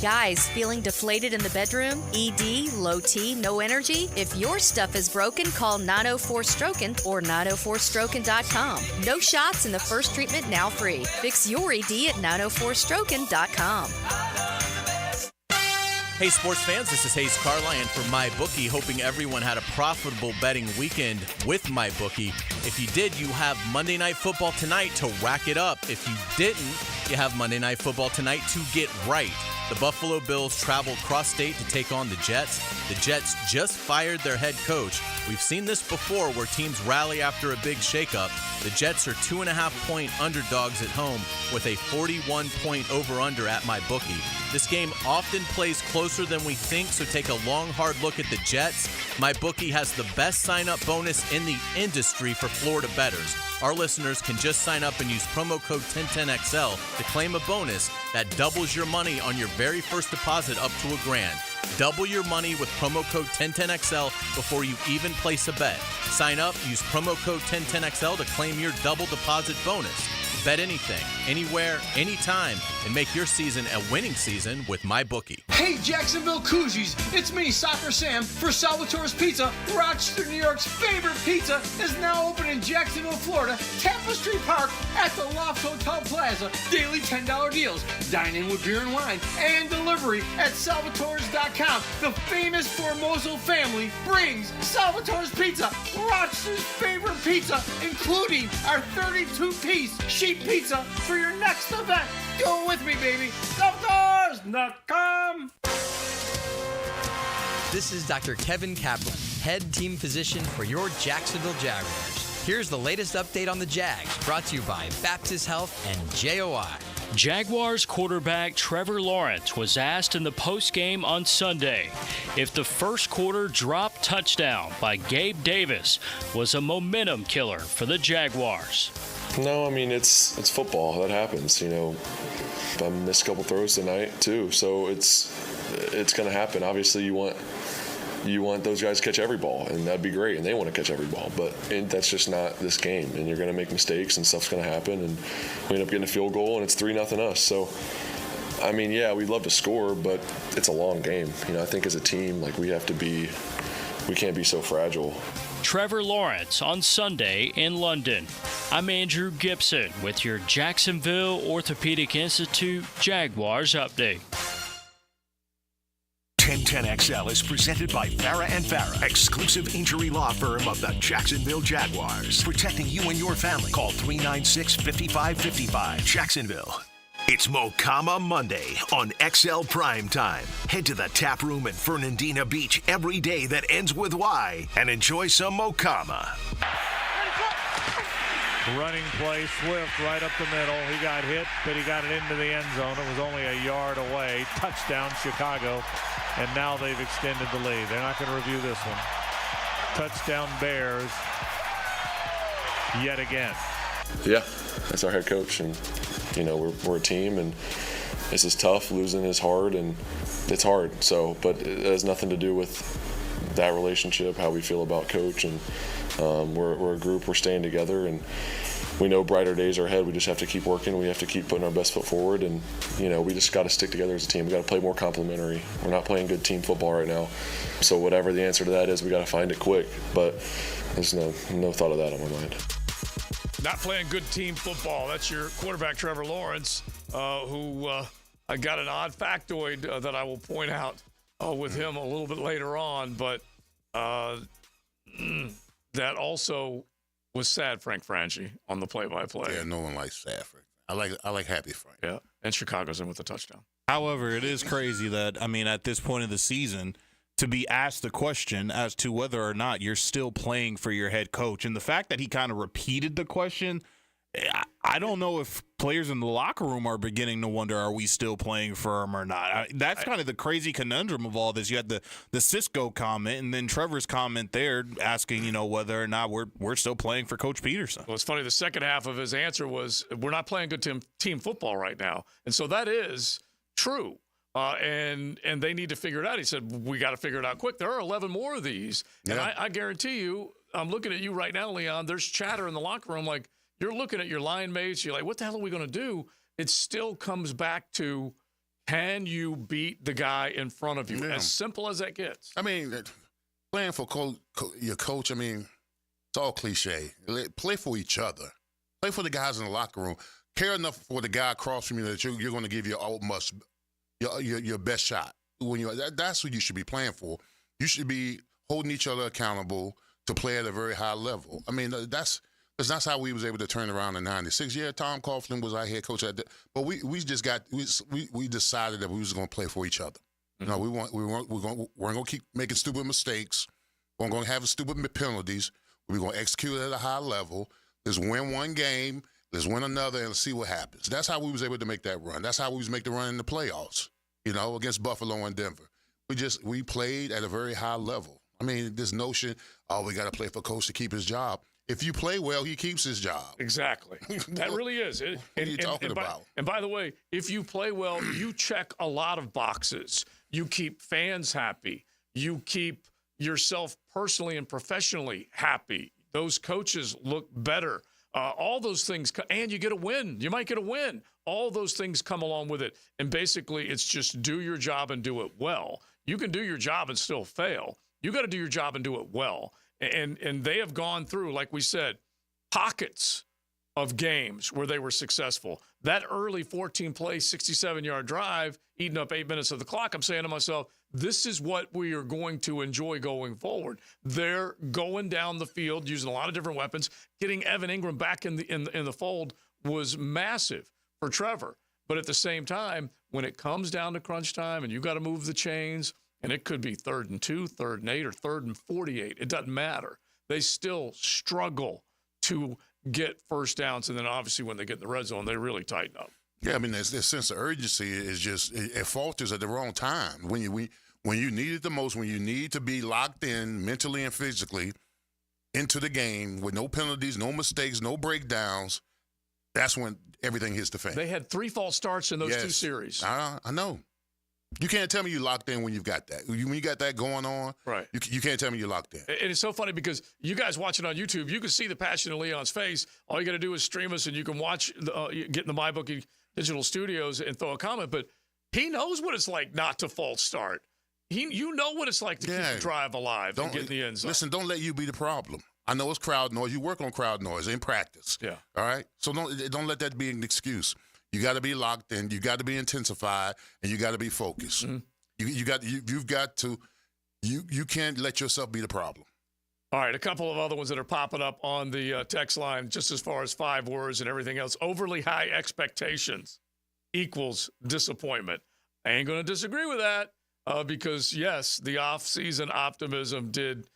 Guys, feeling deflated in the bedroom? ED, low T, no energy? If your stuff is broken, call 904-STROKEN or 904stroken.com. No shots and the first treatment now free. Fix your ED at 904stroken.com. Hey sports fans, this is Hayes Carline for MyBookie, hoping everyone had a profitable betting weekend with MyBookie. If you did, you have Monday Night Football tonight to rack it up. If you didn't, you have Monday Night Football tonight to get right. The Buffalo Bills travel cross-state to take on the Jets. The Jets just fired their head coach. We've seen this before where teams rally after a big shakeup. The Jets are 2.5-point underdogs at home with a 41-point over-under at MyBookie. This game often plays closer than we think, so take a long, hard look at the Jets. MyBookie has the best sign-up bonus in the industry for Florida bettors. Our listeners can just sign up and use promo code 1010XL to claim a bonus that doubles your money on your very first deposit up to $1,000. Double your money with promo code 1010XL before you even place a bet. Sign up, use promo code 1010XL to claim your double deposit bonus. Bet anything, anywhere, anytime, and make your season a winning season with MyBookie. Hey, Jacksonville Koozies, it's me, Soccer Sam, for Salvatore's Pizza. Rochester, New York's favorite pizza is now open in Jacksonville, Florida, Tapestry Park at the Loft Hotel Plaza. Daily $10 deals, dine in with beer and wine, and delivery at salvatores.com. The famous Formoso family brings Salvatore's Pizza, Rochester's favorite pizza, including our 32-piece sheet pizza for your next event. Do it with me, baby. Salvatores.com. This is Dr. Kevin Kaplan, head team physician for your Jacksonville Jaguars. Here's the latest update on the Jags, brought to you by Baptist Health and JOI. Jaguars quarterback Trevor Lawrence was asked in the postgame on Sunday if the first quarter drop touchdown by Gabe Davis was a momentum killer for the Jaguars. No, I mean, it's football. That happens, you know. I missed a couple throws tonight, too, so it's going to happen. Obviously, you want those guys to catch every ball, and that'd be great, and they want to catch every ball, but that's just not this game, and you're going to make mistakes, and stuff's going to happen, and we end up getting a field goal, and it's 3-0 us. So, I mean, yeah, we'd love to score, but it's a long game. You know, I think as a team, like, we can't be so fragile. Trevor Lawrence on Sunday in London. I'm Andrew Gibson with your Jacksonville Orthopedic Institute Jaguars update. 1010XL is presented by Farah & Farah, exclusive injury law firm of the Jacksonville Jaguars. Protecting you and your family. Call 396-5555. Jacksonville. It's Mocama Monday on XL Primetime. Head to the tap room in Fernandina Beach every day that ends with Y and enjoy some Mocama. Running play, Swift right up the middle. He got hit, but he got it into the end zone. It was only a yard away. Touchdown, Chicago. And now they've extended the lead. They're not going to review this one. Touchdown, Bears. Yet again. Yeah, that's our head coach. And, you know, we're a team, and this is tough. Losing is hard, and it's hard. So, but it has nothing to do with that relationship, how we feel about coach. And we're a group. We're staying together, and we know brighter days are ahead. We just have to keep working. We have to keep putting our best foot forward, and you know, we just got to stick together as a team. We got to play more complementary. We're not playing good team football right now, so whatever the answer to that is, we got to find it quick. But there's no thought of that on my mind. Not playing good team football. That's your quarterback, Trevor Lawrence, who I got an odd factoid that I will point out with him a little bit later on, but that also was sad Frank Franchi on the play-by-play. Yeah, no one likes sad Frank. I like happy Frank. Yeah, and Chicago's in with a touchdown. However, it is crazy that, I mean, at this point of the season, to be asked the question as to whether or not you're still playing for your head coach. And the fact that he kind of repeated the question, I don't know if players in the locker room are beginning to wonder, are we still playing for him or not? That's kind of the crazy conundrum of all this. You had the Cisco comment, and then Trevor's comment there asking, you know, whether or not we're still playing for Coach Peterson. Well, it's funny. The second half of his answer was, we're not playing good team football right now. And so that is true. And they need to figure it out. He said, we got to figure it out quick. There are 11 more of these. Yeah. And I guarantee you, I'm looking at you right now, Leon, there's chatter in the locker room like, you're looking at your line mates. You're like, what the hell are we going to do? It still comes back to, can you beat the guy in front of you? Yeah. As simple as that gets. I mean, playing for your coach, I mean, it's all cliche. Play for each other. Play for the guys in the locker room. Care enough for the guy across from you that you're going to give your utmost, your best shot. That's what you should be playing for. You should be holding each other accountable to play at a very high level. I mean, that's how we was able to turn around in '96. Yeah, Tom Coughlin was our head coach at that, but we decided that we was going to play for each other. Mm-hmm. You know, we're going to keep making stupid mistakes. We're going to have stupid penalties. We're going to execute at a high level. Let's win one game. Let's win another and see what happens. That's how we was able to make that run. That's how we was make the run in the playoffs. You know, against Buffalo and Denver. We played at a very high level. I mean, this notion, we got to play for coach to keep his job. If you play well, he keeps his job. Exactly. That really is. What are you talking about? And by the way, if you play well, you check a lot of boxes. You keep fans happy. You keep yourself personally and professionally happy. Those coaches look better. All those things, and you get a win. You might get a win. All those things come along with it. And basically, it's just do your job and do it well. You can do your job and still fail. You got to do your job and do it well. And they have gone through, like we said, pockets of games where they were successful. That early 14-play, 67-yard drive, eating up 8 minutes of the clock, I'm saying to myself, this is what we are going to enjoy going forward. They're going down the field using a lot of different weapons. Getting Evan Ingram back in the fold was massive for Trevor. But at the same time, when it comes down to crunch time and you got to move the chains, and it could be 3rd and 2, 3rd and 8, or 3rd and 48. It doesn't matter. They still struggle to get first downs. And then obviously when they get in the red zone, they really tighten up. Yeah, I mean, this sense of urgency is just, it falters at the wrong time. When you need it the most, when you need to be locked in mentally and physically into the game with no penalties, no mistakes, no breakdowns, that's when everything hits the fan. They had 3 false starts in those 2 series. I know. You can't tell me you're locked in when you've got that. When you got that going on, right? You can't tell me you're locked in. And it's so funny because you guys watching on YouTube, you can see the passion in Leon's face. All you got to do is stream us, and you can watch, get in the MyBookie digital studios and throw a comment. But he knows what it's like not to false start. You know what it's like to keep the drive alive and get in the end zone. Listen, don't let you be the problem. I know it's crowd noise. You work on crowd noise in practice. Yeah. All right? So don't let that be an excuse. You got to be locked in. You got to be intensified, and you got to be focused. Mm-hmm. You can't let yourself be the problem. All right, a couple of other ones that are popping up on the text line, just as far as 5 words and everything else. Overly high expectations equals disappointment. I ain't going to disagree with that because, yes, the off-season optimism did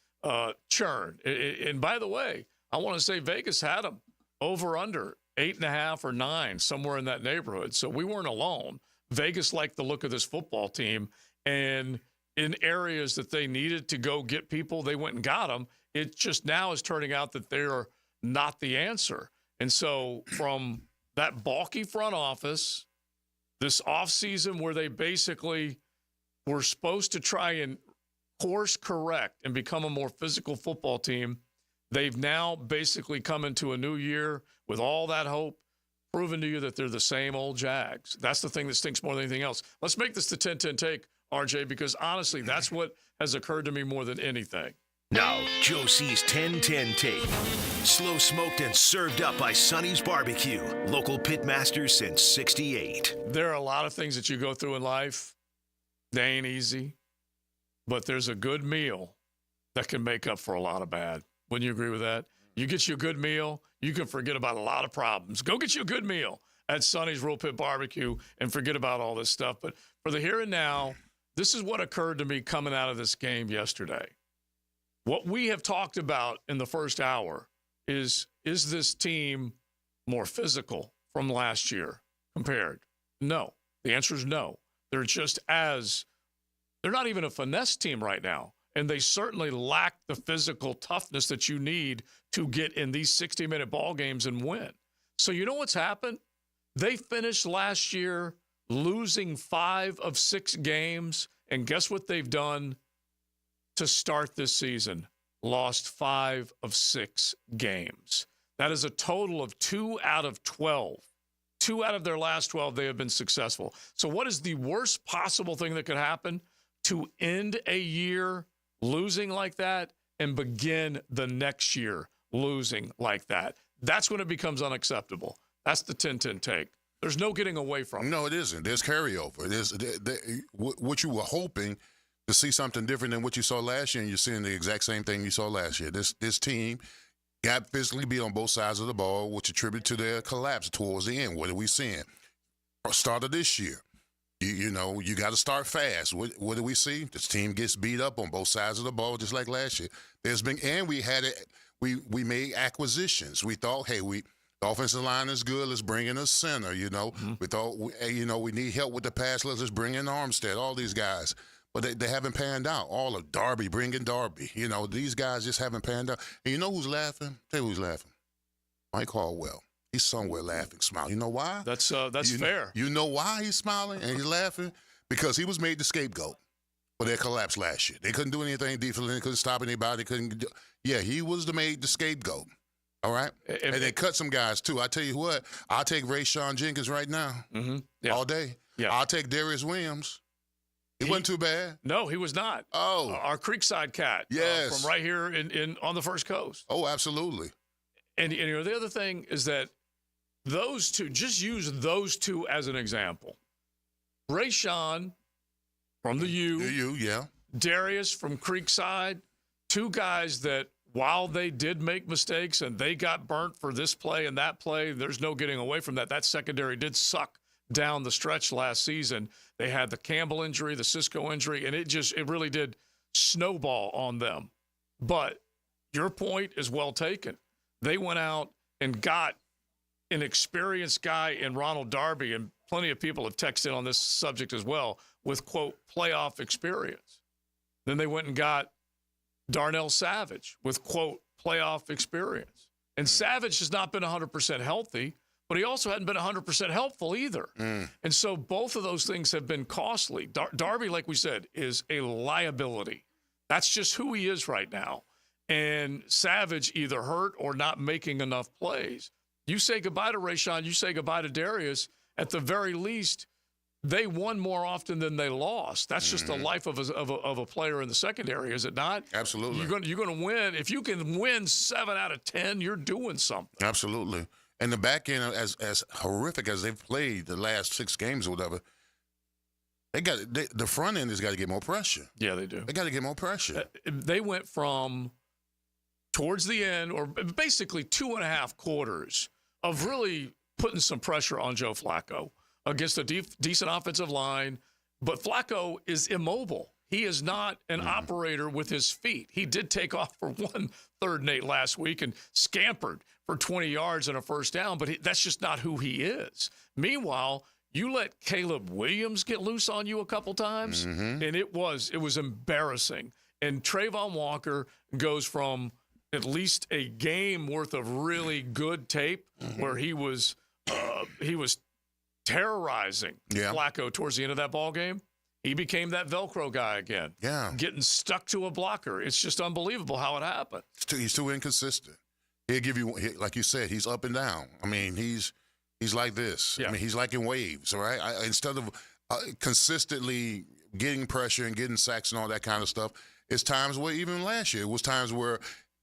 churn. And by the way, I want to say Vegas had them over under 8.5 or 9, somewhere in that neighborhood. So we weren't alone. Vegas liked the look of this football team, and in areas that they needed to go get people, they went and got them. It just now is turning out that they're not the answer. And so from that balky front office, this offseason where they basically were supposed to try and course correct and become a more physical football team, they've now basically come into a new year with all that hope, proving to you that they're the same old Jags. That's the thing that stinks more than anything else. Let's make this the 10-10 take, RJ, because honestly, that's what has occurred to me more than anything. Now, Joe C's 10-10 take. Slow smoked and served up by Sonny's Barbecue. Local pit masters since 68. There are a lot of things that you go through in life. They ain't easy. But there's a good meal that can make up for a lot of bad. Wouldn't you agree with that? You get you a good meal, you can forget about a lot of problems. Go get you a good meal at Sonny's Rural Pit Barbecue and forget about all this stuff. But for the here and now, this is what occurred to me coming out of this game yesterday. What we have talked about in the first hour is this team more physical from last year compared? No. The answer is no. They're not even a finesse team right now. And they certainly lack the physical toughness that you need to get in these 60-minute ball games and win. So you know what's happened? They finished last year losing 5 of 6 games. And guess what they've done to start this season? Lost 5 of 6 games. That is a total of 2 out of 12. 2 out of their last 12, they have been successful. So what is the worst possible thing that could happen? To end a year losing like that and begin the next year losing like that. That's when it becomes unacceptable. That's the 10-10 take. There's no getting away from it. No, it isn't. There's carryover. What you were hoping to see something different than what you saw last year, and you're seeing the exact same thing you saw last year. This team got physically beat on both sides of the ball, which attributed to their collapse towards the end. What are we seeing? Start of this year. You got to start fast. What do we see? This team gets beat up on both sides of the ball, just like last year. We made acquisitions. We thought, hey, the offensive line is good. Let's bring in a center. We thought, we need help with the pass. Let's bring in Armstead. All these guys, but they haven't panned out. All of Darby, bring in Darby. These guys just haven't panned out. And you know who's laughing? Tell you who's laughing. Mike Caldwell. He's somewhere laughing, smiling. You know why? That's fair. You know why he's smiling and he's laughing? Because he was made the scapegoat for their collapse last year. They couldn't do anything defensively. They couldn't stop anybody. He was made the scapegoat. All right? And they cut some guys, too. I tell you what, I'll take Rayshon Jenkins right now all day. Yeah. I'll take Darius Williams. He wasn't too bad. No, he was not. Oh. Our Creekside cat. Yes. From right here on the First Coast. Oh, absolutely. And the other thing is that those two, just use those two as an example. Rayshon from the U. Yeah. Darius from Creekside. 2 guys that, while they did make mistakes and they got burnt for this play and that play, there's no getting away from that. That secondary did suck down the stretch last season. They had the Campbell injury, the Cisco injury, and it really did snowball on them. But your point is well taken. They went out and got an experienced guy in Ronald Darby, and plenty of people have texted on this subject as well, with, quote, playoff experience. Then they went and got Darnell Savage with, quote, playoff experience. And Savage has not been 100% healthy, but he also hadn't been 100% helpful either. And so both of those things have been costly. Darby, like we said, is a liability. That's just who he is right now. And Savage either hurt or not making enough plays. You say goodbye to Rayshon, you say goodbye to Darius. At the very least, they won more often than they lost. That's just the life of a player in the secondary, is it not? Absolutely. You're going to win. If you can win 7 out of 10, you're doing something. Absolutely. And the back end, as horrific as they've played the last 6 games or whatever, the front end has got to get more pressure. Yeah, they do. They got to get more pressure. They went from towards the end, or basically 2.5 quarters of really putting some pressure on Joe Flacco against a decent offensive line. But Flacco is immobile. He is not an operator with his feet. He did take off for 1 3rd and 8 last week and scampered for 20 yards and a first down, but that's just not who he is. Meanwhile, you let Caleb Williams get loose on you a couple times, and it was embarrassing. And Trayvon Walker goes from at least a game worth of really good tape where he was terrorizing Flacco towards the end of that ball game. He became that Velcro guy again. Yeah. Getting stuck to a blocker. It's just unbelievable how it happened. He's too inconsistent. He'll give you, like you said, he's up and down. I mean, he's like this. Yeah. I mean, he's like in waves, all right? Instead of consistently getting pressure and getting sacks and all that kind of stuff, it's times where, even last year, it was times where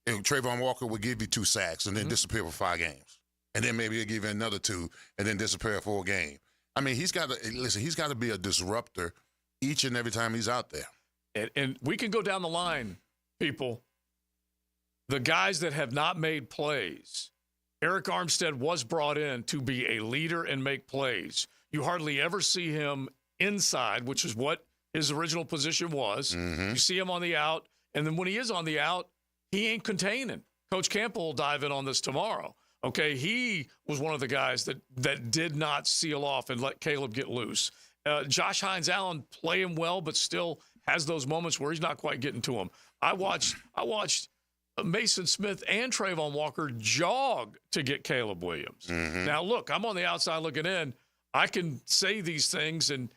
Trayvon Walker would give you 2 sacks and then disappear for 5 games. And then maybe he'll give you another 2 and then disappear for a game. I mean, he's got to be a disruptor each and every time he's out there. And we can go down the line, people. The guys that have not made plays, Eric Armstead was brought in to be a leader and make plays. You hardly ever see him inside, which is what his original position was. You see him on the out, and then when he is on the out, he ain't containing. Coach Campbell will dive in on this tomorrow. Okay, he was one of the guys that did not seal off and let Caleb get loose. Josh Hines-Allen playing well, but still has those moments where he's not quite getting to him. I watched Mason Smith and Trayvon Walker jog to get Caleb Williams. Now, look, I'm on the outside looking in. I can say these things and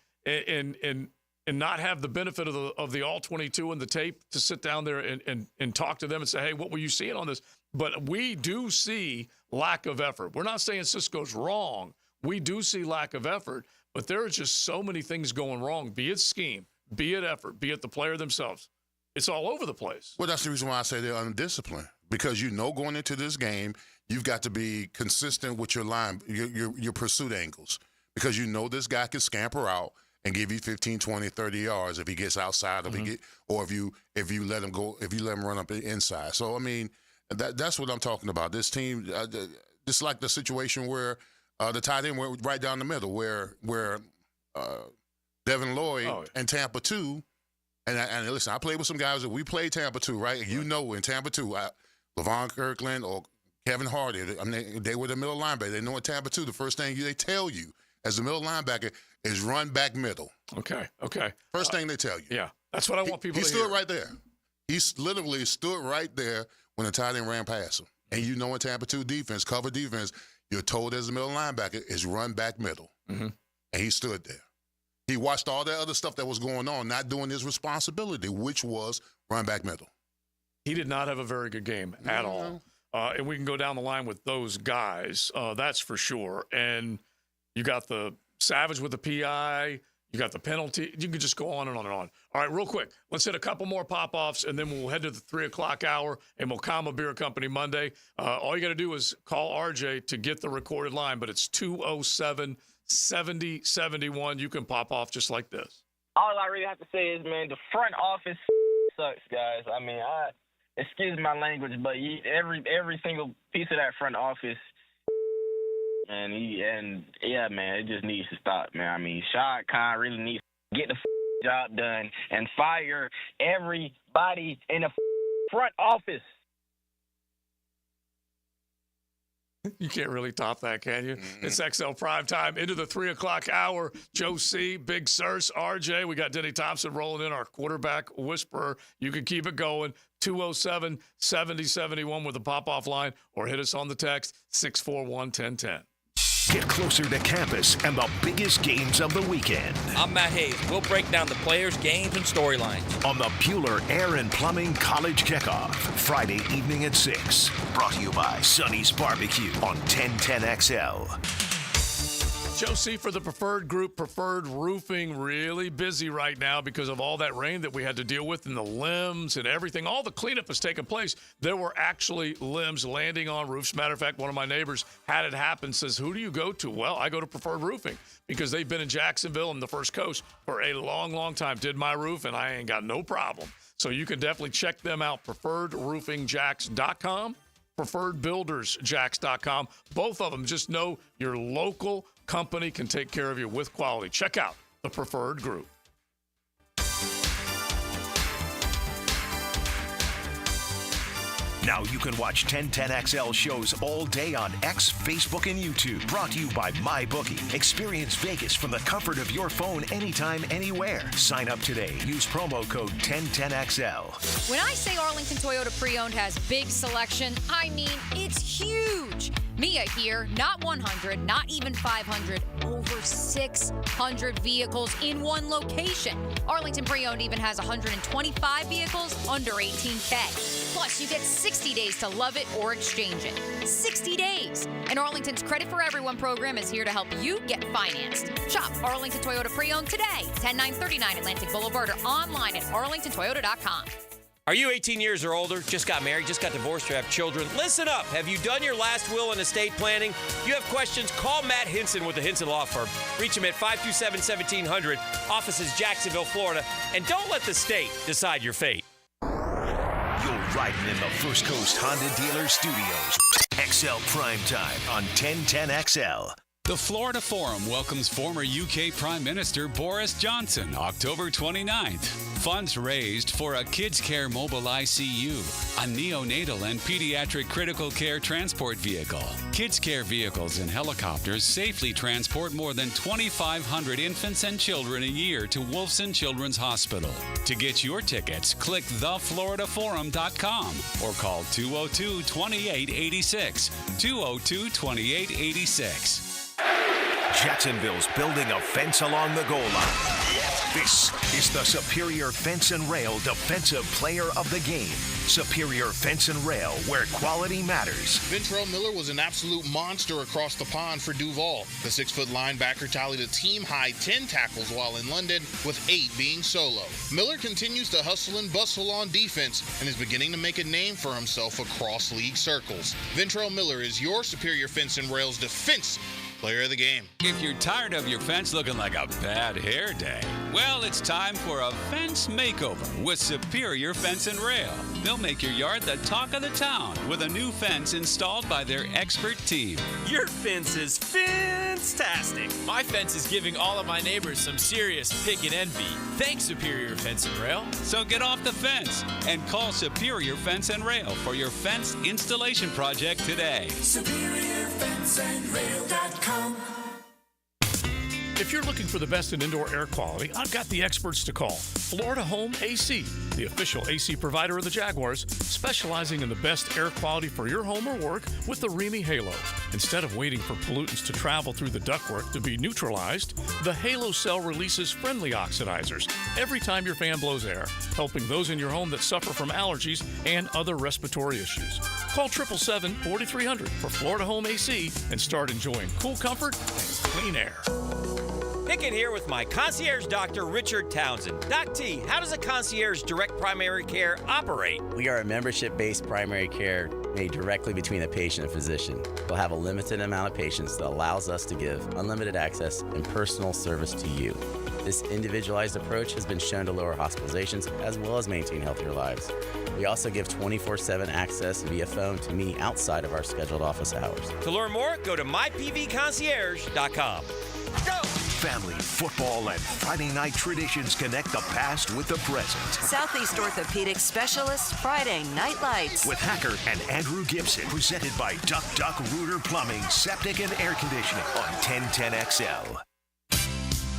not have the benefit of the all-22 and the tape to sit down there and talk to them and say, hey, what were you seeing on this? But we do see lack of effort. We're not saying Cisco's wrong. We do see lack of effort, but there are just so many things going wrong, be it scheme, be it effort, be it the player themselves. It's all over the place. Well, that's the reason why I say they're undisciplined, because going into this game, you've got to be consistent with your pursuit angles, because this guy can scamper out and give you 15, 20, 30 yards if he gets outside, if you let him go, if you let him run up the inside. So, I mean, that's what I'm talking about. This team, just like the situation where the tight end went right down the middle, where Devin Lloyd and Tampa 2, and listen, I played with some guys that we played Tampa 2, right? In Tampa 2, LaVon Kirkland or Kevin Hardy, I mean, they were the middle linebacker. They know in Tampa 2, the first thing they tell you as a middle linebacker is run back middle. Okay. First thing they tell you. Yeah, that's what I want people to hear. He stood right there. He literally stood right there when the tight end ran past him. And in Tampa 2 defense, cover defense, you're told as a middle linebacker is run back middle. And he stood there. He watched all that other stuff that was going on, not doing his responsibility, which was run back middle. He did not have a very good game at all. And we can go down the line with those guys, that's for sure. And you got the Savage with the PI. You got the penalty. You can just go on and on and on. All right, real quick. Let's hit a couple more pop-offs, and then we'll head to the 3 o'clock hour and Mokama Beer Company Monday. All you got to do is call RJ to get the recorded line, but it's 207-7071. You can pop off just like this. All I really have to say is, man, the front office sucks, guys. I mean, excuse my language, but every single piece of that front office, man, it just needs to stop, man. I mean, Shad Khan really needs to get the job done and fire everybody in the front office. You can't really top that, can you? It's XL Primetime into the 3 o'clock hour. Joe C., Big Searcy, RJ. We got Denny Thompson rolling in, our quarterback whisperer. You can keep it going. 207-7071 with the pop-off line, or hit us on the text 641-1010. Get closer to campus and the biggest games of the weekend. I'm Matt Hayes. We'll break down the players, games, and storylines on the Bueller Air and Plumbing College Kickoff, Friday evening at 6. Brought to you by Sonny's Barbecue on 1010XL. Joe C. for the Preferred Group, Preferred Roofing, really busy right now because of all that rain that we had to deal with and the limbs and everything. All the cleanup has taken place. There were actually limbs landing on roofs. Matter of fact, one of my neighbors had it happen, says, who do you go to? Well, I go to Preferred Roofing because they've been in Jacksonville and the First Coast for a long, long time. Did my roof, and I ain't got no problem. So you can definitely check them out, preferredroofingjacks.com, preferredbuildersjacks.com. Both of them, just know your local company can take care of you with quality. Check out the Preferred Group. Now you can watch 1010XL shows all day on X, Facebook, and YouTube. Brought to you by MyBookie. Experience Vegas from the comfort of your phone anytime, anywhere. Sign up today. Use promo code 1010XL. When I say Arlington Toyota Pre-Owned has big selection, I mean it's huge. Mia here, not 100, not even 500, over 600 vehicles in one location. Arlington Pre-Owned even has 125 vehicles under $18K. Plus, you get 60 days to love it or exchange it. 60 days. And Arlington's Credit for Everyone program is here to help you get financed. Shop Arlington Toyota Pre-Owned today, 10939 Atlantic Boulevard, or online at arlingtontoyota.com. Are you 18 years or older, just got married, just got divorced, or have children? Listen up. Have you done your last will and estate planning? You have questions? Call Matt Hinson with the Hinson Law Firm. Reach him at 527-1700. Office is Jacksonville, Florida. And don't let the state decide your fate. You're riding in the First Coast Honda Dealer Studios. XL Primetime on 1010XL. The Florida Forum welcomes former UK Prime Minister Boris Johnson, October 29th. Funds raised for a Kids Care Mobile ICU, a neonatal and pediatric critical care transport vehicle. Kids Care vehicles and helicopters safely transport more than 2,500 infants and children a year to Wolfson Children's Hospital. To get your tickets, click thefloridaforum.com or call 202-2886. 202-2886. Jacksonville's building a fence along the goal line. This is the Superior Fence and Rail Defensive Player of the Game. Superior Fence and Rail, where quality matters. Ventrell Miller was an absolute monster across the pond for Duval. The 6-foot linebacker tallied a team-high 10 tackles while in London, with 8 being solo. Miller continues to hustle and bustle on defense and is beginning to make a name for himself across league circles. Ventrell Miller is your Superior Fence and Rail's defense player of the game. If you're tired of your fence looking like a bad hair day, well, it's time for a fence makeover with Superior Fence and Rail. They'll make your yard the talk of the town with a new fence installed by their expert team. Your fence is fantastic. My fence is giving all of my neighbors some serious pick and envy. Thanks, Superior Fence and Rail. So get off the fence and call Superior Fence and Rail for your fence installation project today. SuperiorFenceandRail.com. If you're looking for the best in indoor air quality, I've got the experts to call. Florida Home AC, the official AC provider of the Jaguars, specializing in the best air quality for your home or work with the Remy Halo. Instead of waiting for pollutants to travel through the ductwork to be neutralized, the Halo cell releases friendly oxidizers every time your fan blows air, helping those in your home that suffer from allergies and other respiratory issues. Call 777-4300 for Florida Home AC and start enjoying cool comfort and clean air. Pickett here with my concierge doctor, Richard Townsend. Doc T, how does a concierge direct primary care operate? We are a membership-based primary care made directly between the patient and physician. We'll have a limited amount of patients that allows us to give unlimited access and personal service to you. This individualized approach has been shown to lower hospitalizations as well as maintain healthier lives. We also give 24/7 access via phone to me outside of our scheduled office hours. To learn more, go to mypvconcierge.com. Go! Family, football, and Friday night traditions connect the past with the present. Southeast Orthopedic Specialists Friday Night Lights. With Hacker and Andrew Gibson, presented by Duck Duck Rooter Plumbing, Septic, and Air Conditioning on 1010XL.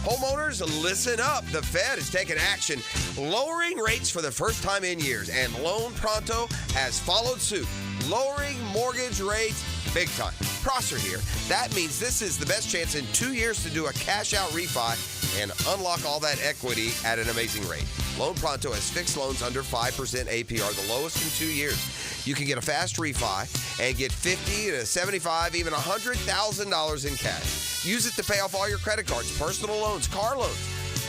Homeowners, listen up. The Fed is taking action, lowering rates for the first time in years, and Loan Pronto has followed suit, lowering mortgage rates big time. Prosser here. That means this is the best chance in 2 years to do a cash-out refi and unlock all that equity at an amazing rate. Loan Pronto has fixed loans under 5% APR, the lowest in 2 years. You can get a fast refi and get $50,000 to $75,000, even $100,000 in cash. Use it to pay off all your credit cards, personal loans, car loans.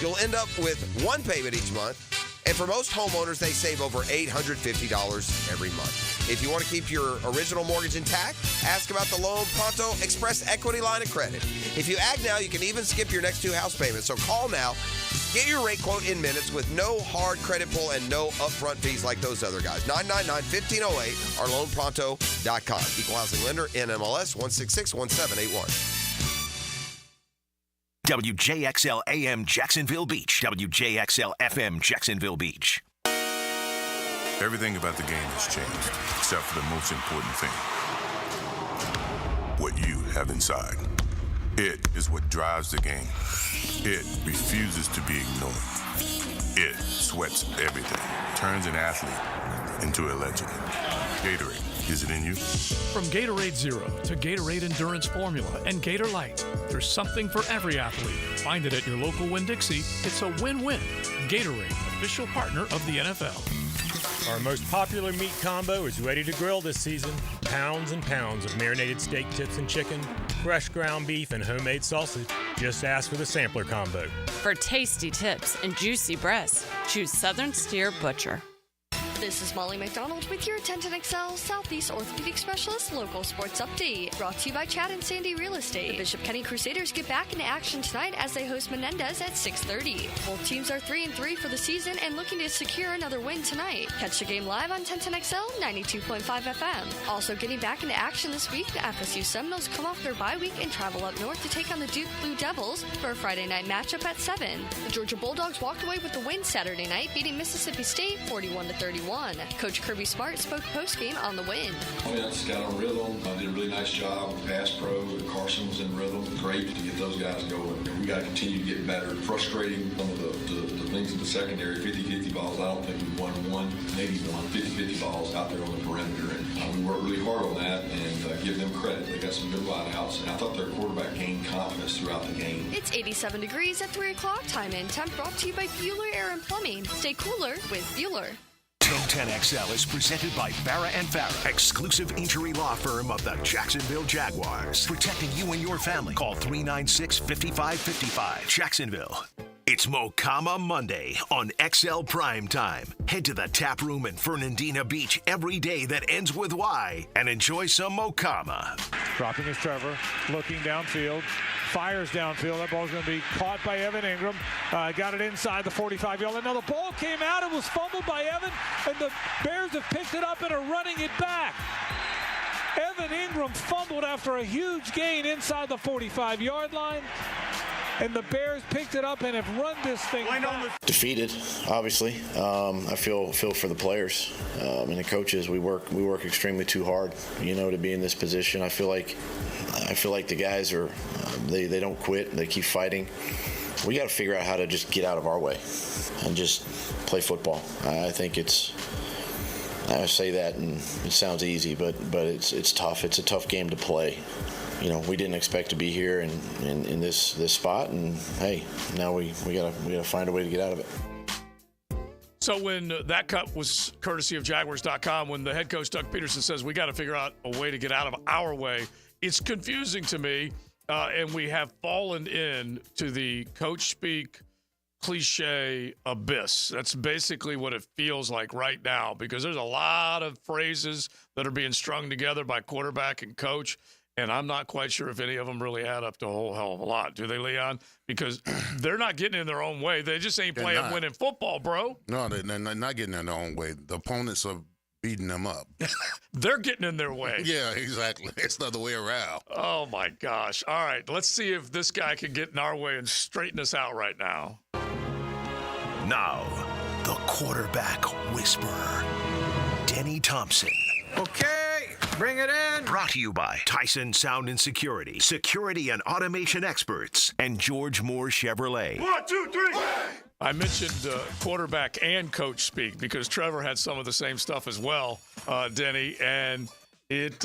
You'll end up with one payment each month. And for most homeowners, they save over $850 every month. If you want to keep your original mortgage intact, ask about the Loan Pronto Express Equity Line of Credit. If you act now, you can even skip your next 2 house payments. So call now. Get your rate quote in minutes with no hard credit pull and no upfront fees like those other guys. 999-1508 or loanpronto.com. Equal housing lender, NMLS 1661781. WJXL AM Jacksonville Beach. WJXL FM Jacksonville Beach. Everything about the game has changed, except for the most important thing. What you have inside. It is what drives the game. It refuses to be ignored. It sweats everything, turns an athlete into a legend. Gatorade, is it in you? From Gatorade Zero to Gatorade Endurance Formula and Gator Light, there's something for every athlete. Find it at your local Winn-Dixie. It's a win-win. Gatorade, official partner of the NFL. Our most popular meat combo is ready to grill this season. Pounds and pounds of marinated steak tips and chicken, fresh ground beef, and homemade sausage. Just ask for the sampler combo. For tasty tips and juicy breasts, choose Southern Steer Butcher. This is Molly McDonald with your 1010XL Southeast Orthopedic Specialist Local Sports Update. Brought to you by Chad and Sandy Real Estate. The Bishop Kenny Crusaders get back into action tonight as they host Menendez at 6:30. Both teams are 3-3 for the season and looking to secure another win tonight. Catch the game live on 1010XL 92.5 FM. Also getting back into action this week, the FSU Seminoles come off their bye week and travel up north to take on the Duke Blue Devils for a Friday night matchup at 7. The Georgia Bulldogs walked away with the win Saturday night, beating Mississippi State 41-31. Coach Kirby Smart spoke post-game on the win. I just got on rhythm. I did a really nice job with pass pro. Carson was in rhythm. Great to get those guys going. And we got to continue to get better. Frustrating some of the things in the secondary. 50-50 balls. I don't think we won one, maybe one 50-50 balls out there on the perimeter. And we worked really hard on that and give them credit. They got some good wideouts. And I thought their quarterback gained confidence throughout the game. It's 87 degrees at 3 o'clock. Time and temp brought to you by Bueller Air and Plumbing. Stay cooler with Bueller. 1010XL is presented by Farrah & Farrah, exclusive injury law firm of the Jacksonville Jaguars. Protecting you and your family. Call 396-5555. Jacksonville. It's Mocama Monday on XL Primetime. Head to the tap room in Fernandina Beach every day that ends with Y and enjoy some Mocama. Dropping is Trevor, looking downfield, fires downfield. That ball's going to be caught by Evan Ingram. Got it inside the 45-yard line. Now the ball came out. It was fumbled by Evan, and the Bears have picked it up and are running it back. Evan Ingram fumbled after a huge gain inside the 45-yard line. And the Bears picked it up and have run this thing back. Defeated, obviously. I feel for the players and the coaches. We work extremely too hard, to be in this position. I feel like the guys are they don't quit. They keep fighting. We got to figure out how to just get out of our way and just play football. I think I say that and it sounds easy, but it's tough. It's a tough game to play. We didn't expect to be here in this spot, and hey, now we gotta find a way to get out of it. So when that cut was courtesy of Jaguars.com, when the head coach Doug Peterson says we got to figure out a way to get out of our way, it's confusing to me, and we have fallen into the coach speak cliche abyss. That's basically what it feels like right now, because there's a lot of phrases that are being strung together by quarterback and coach. And I'm not quite sure if any of them really add up to a whole hell of a lot. Do they, Leon? Because they're not getting in their own way. They just ain't playing winning football, bro. No, they're not getting in their own way. The opponents are beating them up. They're getting in their way. Yeah, exactly. It's the other way around. Oh, my gosh. All right, let's see if this guy can get in our way and straighten us out right now. Now, the quarterback whisperer, Denny Thompson. Okay, bring it in. Brought to you by Tyson Sound and Security, security and automation experts, and George Moore Chevrolet. 1, 2, 3. I mentioned quarterback and coach speak because Trevor had some of the same stuff as well, Denny, and it.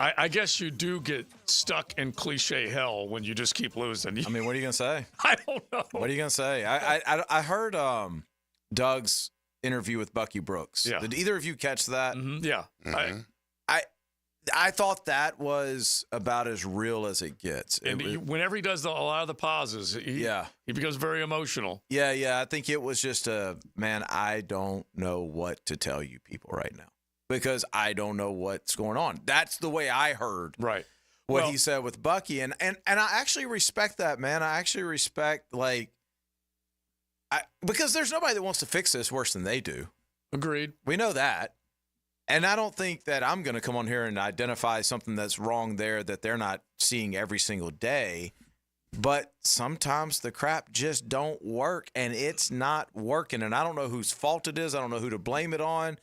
I guess you do get stuck in cliche hell when you just keep losing. I mean, what are you gonna say? I don't know. What are you gonna say? I heard Doug's interview with Bucky Brooks. Yeah. Did either of you catch that? Mm-hmm. Yeah. Mm-hmm. I thought that was about as real as it gets. And whenever he does a lot of the pauses, he becomes very emotional. Yeah. I think it was just I don't know what to tell you people right now because I don't know what's going on. That's the way I heard what he said with Bucky. And I actually respect that, man. I actually respect, because there's nobody that wants to fix this worse than they do. Agreed. We know that. And I don't think that I'm going to come on here and identify something that's wrong there that they're not seeing every single day. But sometimes the crap just don't work, and it's not working. And I don't know whose fault it is. I don't know who to blame it on.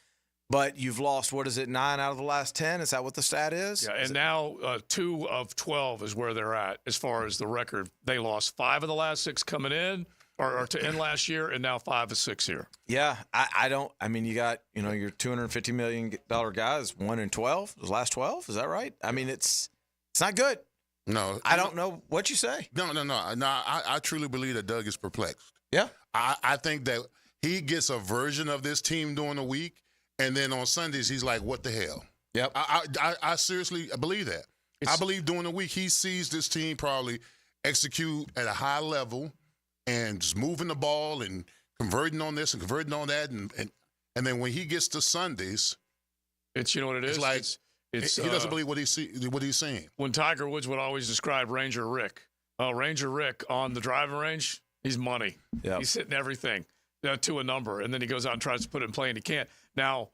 But you've lost, 9 out of the last 10? Is that what the stat is? Yeah, and now 2 of 12 is where they're at as far as the record. They lost 5 of the last 6 coming in or to end last year, and now 5 of 6 here. Yeah, you got, your $250 million guys, 1-12, those last 12. Is that right? I mean, it's not good. No. I don't know what you say. No. I truly believe that Doug is perplexed. Yeah. I think that he gets a version of this team during the week, and then on Sundays he's like, what the hell? Yep. I seriously believe that. I believe during the week he sees this team probably execute at a high level and just moving the ball and converting on this and converting on that. And then when he gets to Sundays, it's, you know what it is? It's like he doesn't believe what he's seeing. When Tiger Woods would always describe Ranger Rick. Ranger Rick on the driving range, he's money. Yep. He's hitting everything to a number, and then he goes out and tries to put it in play, and he can't. Now,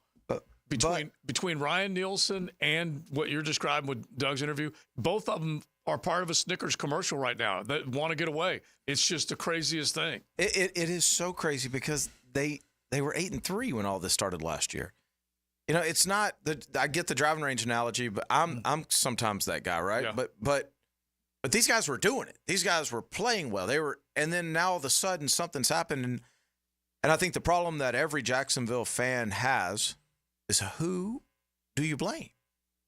between Ryan Nielsen and what you're describing with Doug's interview, both of them are part of a Snickers commercial right now that want to get away. It's just the craziest thing. It is so crazy because they were 8-3 when all this started last year. It's not I get the driving range analogy, but I'm sometimes that guy, right? Yeah. But these guys were doing it. These guys were playing well. And then now all of a sudden something's happened, and I think the problem that every Jacksonville fan has is, who do you blame?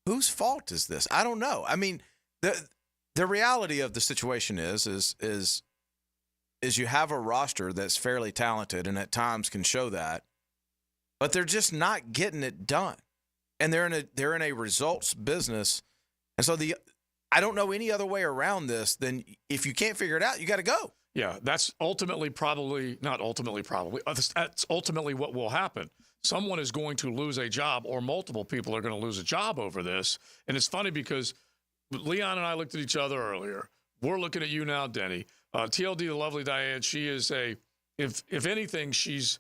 Whose fault is this? I don't know. I mean, the reality of the situation is you have a roster that's fairly talented and at times can show that, but they're just not getting it done. And they're in a results business. And so I don't know any other way around this than if you can't figure it out, you got to go. Yeah, that's ultimately that's ultimately what will happen. Someone is going to lose a job, or multiple people are going to lose a job over this. And it's funny because Leon and I looked at each other earlier. We're looking at you now, Denny. TLD, the lovely Diane, she is if anything, she's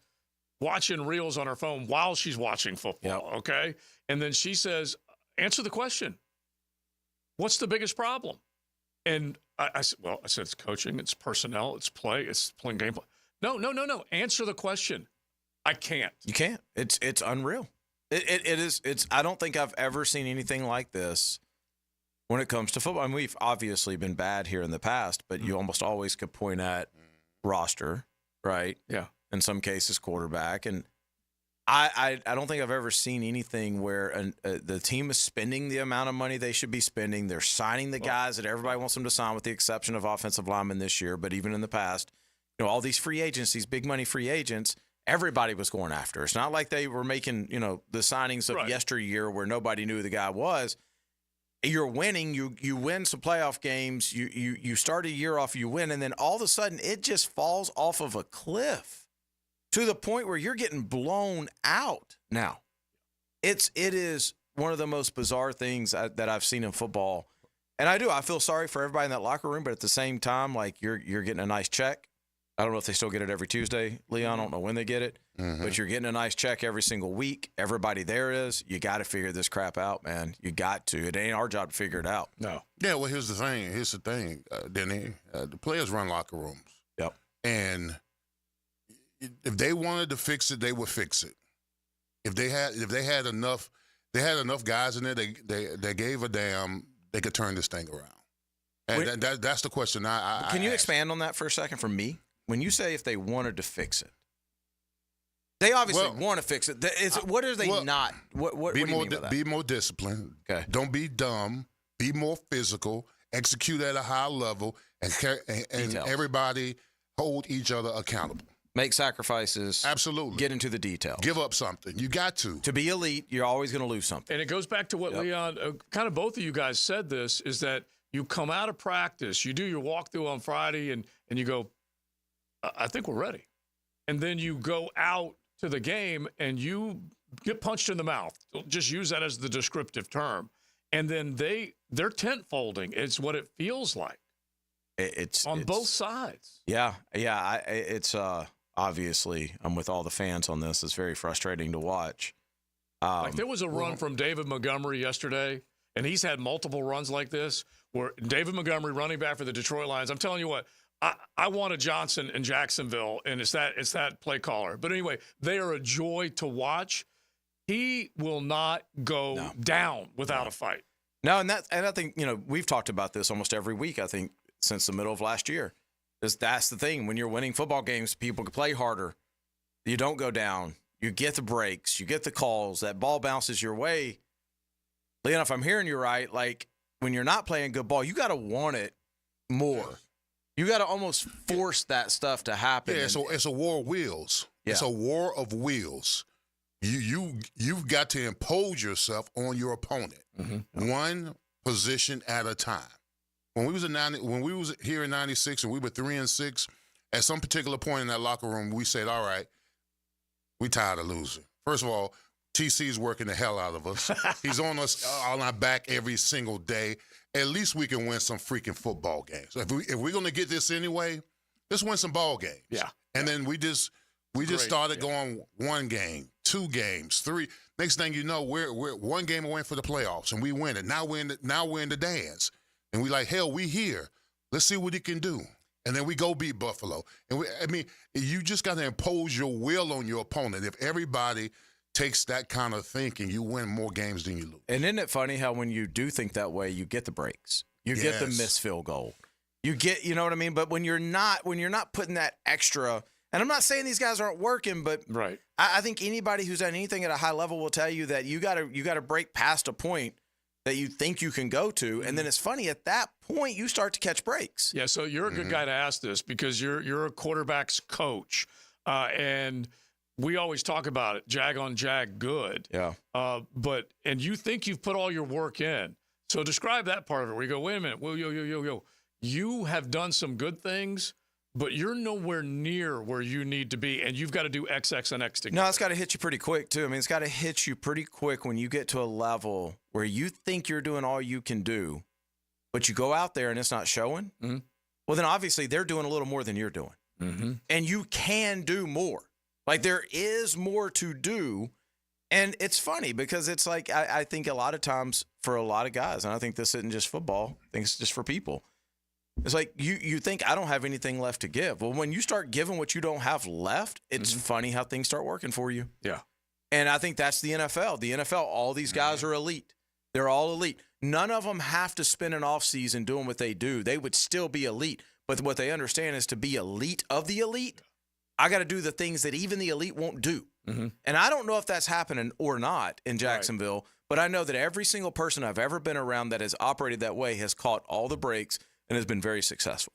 watching reels on her phone while she's watching football, okay? And then she says, answer the question. What's the biggest problem? And I said, it's coaching, it's personnel, it's play, it's playing gameplay. No. Answer the question. I can't. You can't. It's unreal. It is. I don't think I've ever seen anything like this when it comes to football. I mean, we've obviously been bad here in the past, but you almost always could point at roster, right? Yeah. In some cases, quarterback. And I don't think I've ever seen anything where the team is spending the amount of money they should be spending. They're signing the guys that everybody wants them to sign, with the exception of offensive linemen this year. But even in the past, all these free agents, these big money free agents, everybody was going after. It's not like they were making, the signings of yesteryear where nobody knew who the guy was. You're winning. You win some playoff games. You start a year off, you win, and then all of a sudden it just falls off of a cliff to the point where you're getting blown out. Now, it is one of the most bizarre things that I've seen in football, and I feel sorry for everybody in that locker room. But at the same time, like you're getting a nice check. I don't know if they still get it every Tuesday, Leon. I don't know when they get it, but you're getting a nice check every single week. Everybody there is. You got to figure this crap out, man. You got to. It ain't our job to figure it out. No. Yeah, well, here's the thing. Denny, the players run locker rooms. Yep. And if they wanted to fix it, they would fix it. If they had enough guys in there, they gave a damn, they could turn this thing around. And that's the question. Can you expand on that for a second for me? When you say if they wanted to fix it, they obviously want to fix it. What are they not? What do you mean by that? Be more disciplined. Okay. Don't be dumb. Be more physical. Execute at a high level, and everybody hold each other accountable. Make sacrifices. Absolutely. Get into the details. Give up something. You got to. To be elite, you're always going to lose something. And it goes back to what Leon, kind of both of you guys said this, is that you come out of practice, you do your walkthrough on Friday, and you go, I think we're ready. And then you go out to the game and you get punched in the mouth. Just use that as the descriptive term. And then they're tent folding. It's what it feels like. It's on both sides. Yeah. It's obviously, I'm with all the fans on this. It's very frustrating to watch. There was a run from David Montgomery yesterday, and he's had multiple runs like this, where David Montgomery, running back for the Detroit Lions, I'm telling you what, I wanted Johnson in Jacksonville, and it's that play caller. But anyway, they are a joy to watch. He will not go down without a fight. No, and I think, we've talked about this almost every week, I think, since the middle of last year. That's the thing. When you're winning football games, people can play harder. You don't go down. You get the breaks. You get the calls. That ball bounces your way. Leon, if I'm hearing you right, like when you're not playing good ball, you got to want it more. You got to almost force that stuff to happen. Yeah, so it's a war of wills. Yeah. It's a war of wills. You've got to impose yourself on your opponent, one position at a time. When we was here in '96 and we were 3-6, at some particular point in that locker room, we said, "All right, we tired of losing." First of all, TC's working the hell out of us. He's on us on our back every single day. At least we can win some freaking football games. If we're going to get this anyway, let's win some ball games. Yeah. And then we just started going 1 game, 2 games, 3. Next thing you know, we're 1 game away for the playoffs, and we win it. Now we're in the dance, and we like, hell, we here. Let's see what he can do. And then we go beat Buffalo. And you just got to impose your will on your opponent. If everybody takes that kind of thinking, you win more games than you lose. And isn't it funny how when you do think that way, you get the breaks. You get the missed field goal. You get, you know what I mean? But when you're not putting that extra, and I'm not saying these guys aren't working, but I think anybody who's done anything at a high level will tell you that you gotta break past a point that you think you can go to. And then it's funny, at that point, you start to catch breaks. Yeah, so you're a good guy to ask this because you're a quarterback's coach. And we always talk about it, jag on jag good. Yeah. And you think you've put all your work in. So describe that part of it where you go, wait a minute, yo. You have done some good things, but you're nowhere near where you need to be, and you've got to do X, X, and X to get No, it's got to hit you pretty quick, too. I mean, it's got to hit you pretty quick when you get to a level where you think you're doing all you can do, but you go out there and it's not showing. Mm-hmm. Well, then obviously they're doing a little more than you're doing. Mm-hmm. And you can do more. Like, there is more to do. And it's funny because it's like I think a lot of times for a lot of guys, and I think this isn't just football, I think it's just for people. It's like you think I don't have anything left to give. Well, when you start giving what you don't have left, it's funny how things start working for you. Yeah. And I think that's the NFL. The NFL, all these guys are elite. They're all elite. None of them have to spend an offseason doing what they do. They would still be elite. But what they understand is to be elite of the elite, I got to do the things that even the elite won't do. Mm-hmm. And I don't know if that's happening or not in Jacksonville, but I know that every single person I've ever been around that has operated that way has caught all the breaks and has been very successful.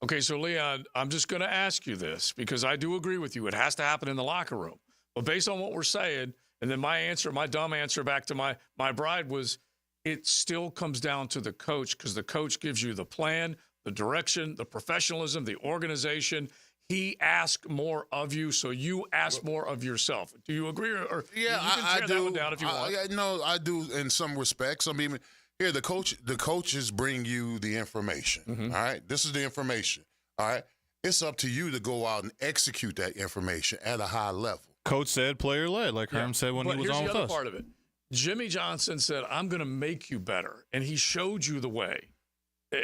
Okay, so Leon, I'm just going to ask you this because I do agree with you. It has to happen in the locker room. But based on what we're saying, and then my dumb answer back to my bride was, it still comes down to the coach because the coach gives you the plan, the direction, the professionalism, the organization. He asks more of you, so you ask more of yourself. Do you agree? Or yeah, you can tear I do. That one down if you want. No, I do in some respects. I mean, here the coaches bring you the information. Mm-hmm. All right, this is the information. All right, it's up to you to go out and execute that information at a high level. Coach said player led, like Herm said when he was on with us. Here's the other part of it. Jimmy Johnson said, "I'm going to make you better," and he showed you the way.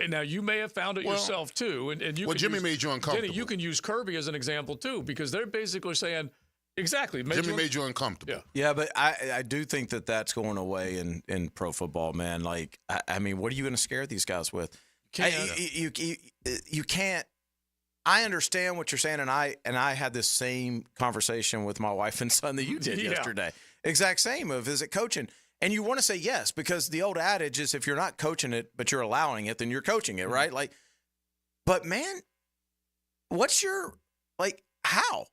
Now, you may have found it yourself, too. And you Jimmy made you uncomfortable. Denny, you can use Kirby as an example, too, because they're basically saying, exactly. Jimmy made you uncomfortable. Yeah, but I do think that that's going away in pro football, man. Like, I mean, what are you going to scare these guys with? You can't. I understand what you're saying, and I had this same conversation with my wife and son that you did yesterday. Exact same of, is it coaching? And you want to say yes, because the old adage is if you're not coaching it, but you're allowing it, then you're coaching it, right? Like, but man, what's your, like, how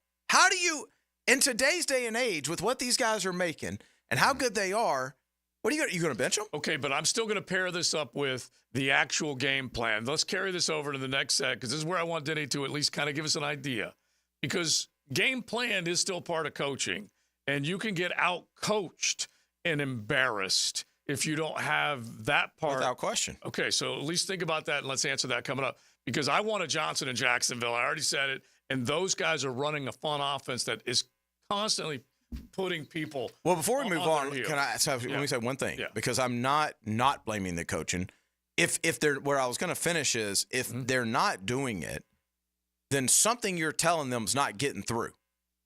do you, in today's day and age, with what these guys are making and how good they are, what are you going to bench them? Okay, but I'm still going to pair this up with the actual game plan. Let's carry this over to the next set, because this is where I want Denny to at least kind of give us an idea. Because game plan is still part of coaching, and you can get out-coached and embarrassed if you don't have that part. Without question. Okay, so at least think about that, and let's answer that coming up. Because I want a Johnson in Jacksonville. I already said it. And those guys are running a fun offense that is constantly putting people. Well, before we move on, let me say one thing, because I'm not blaming the coaching. If they're, where I was going to finish is, if they're not doing it, then something you're telling them is not getting through.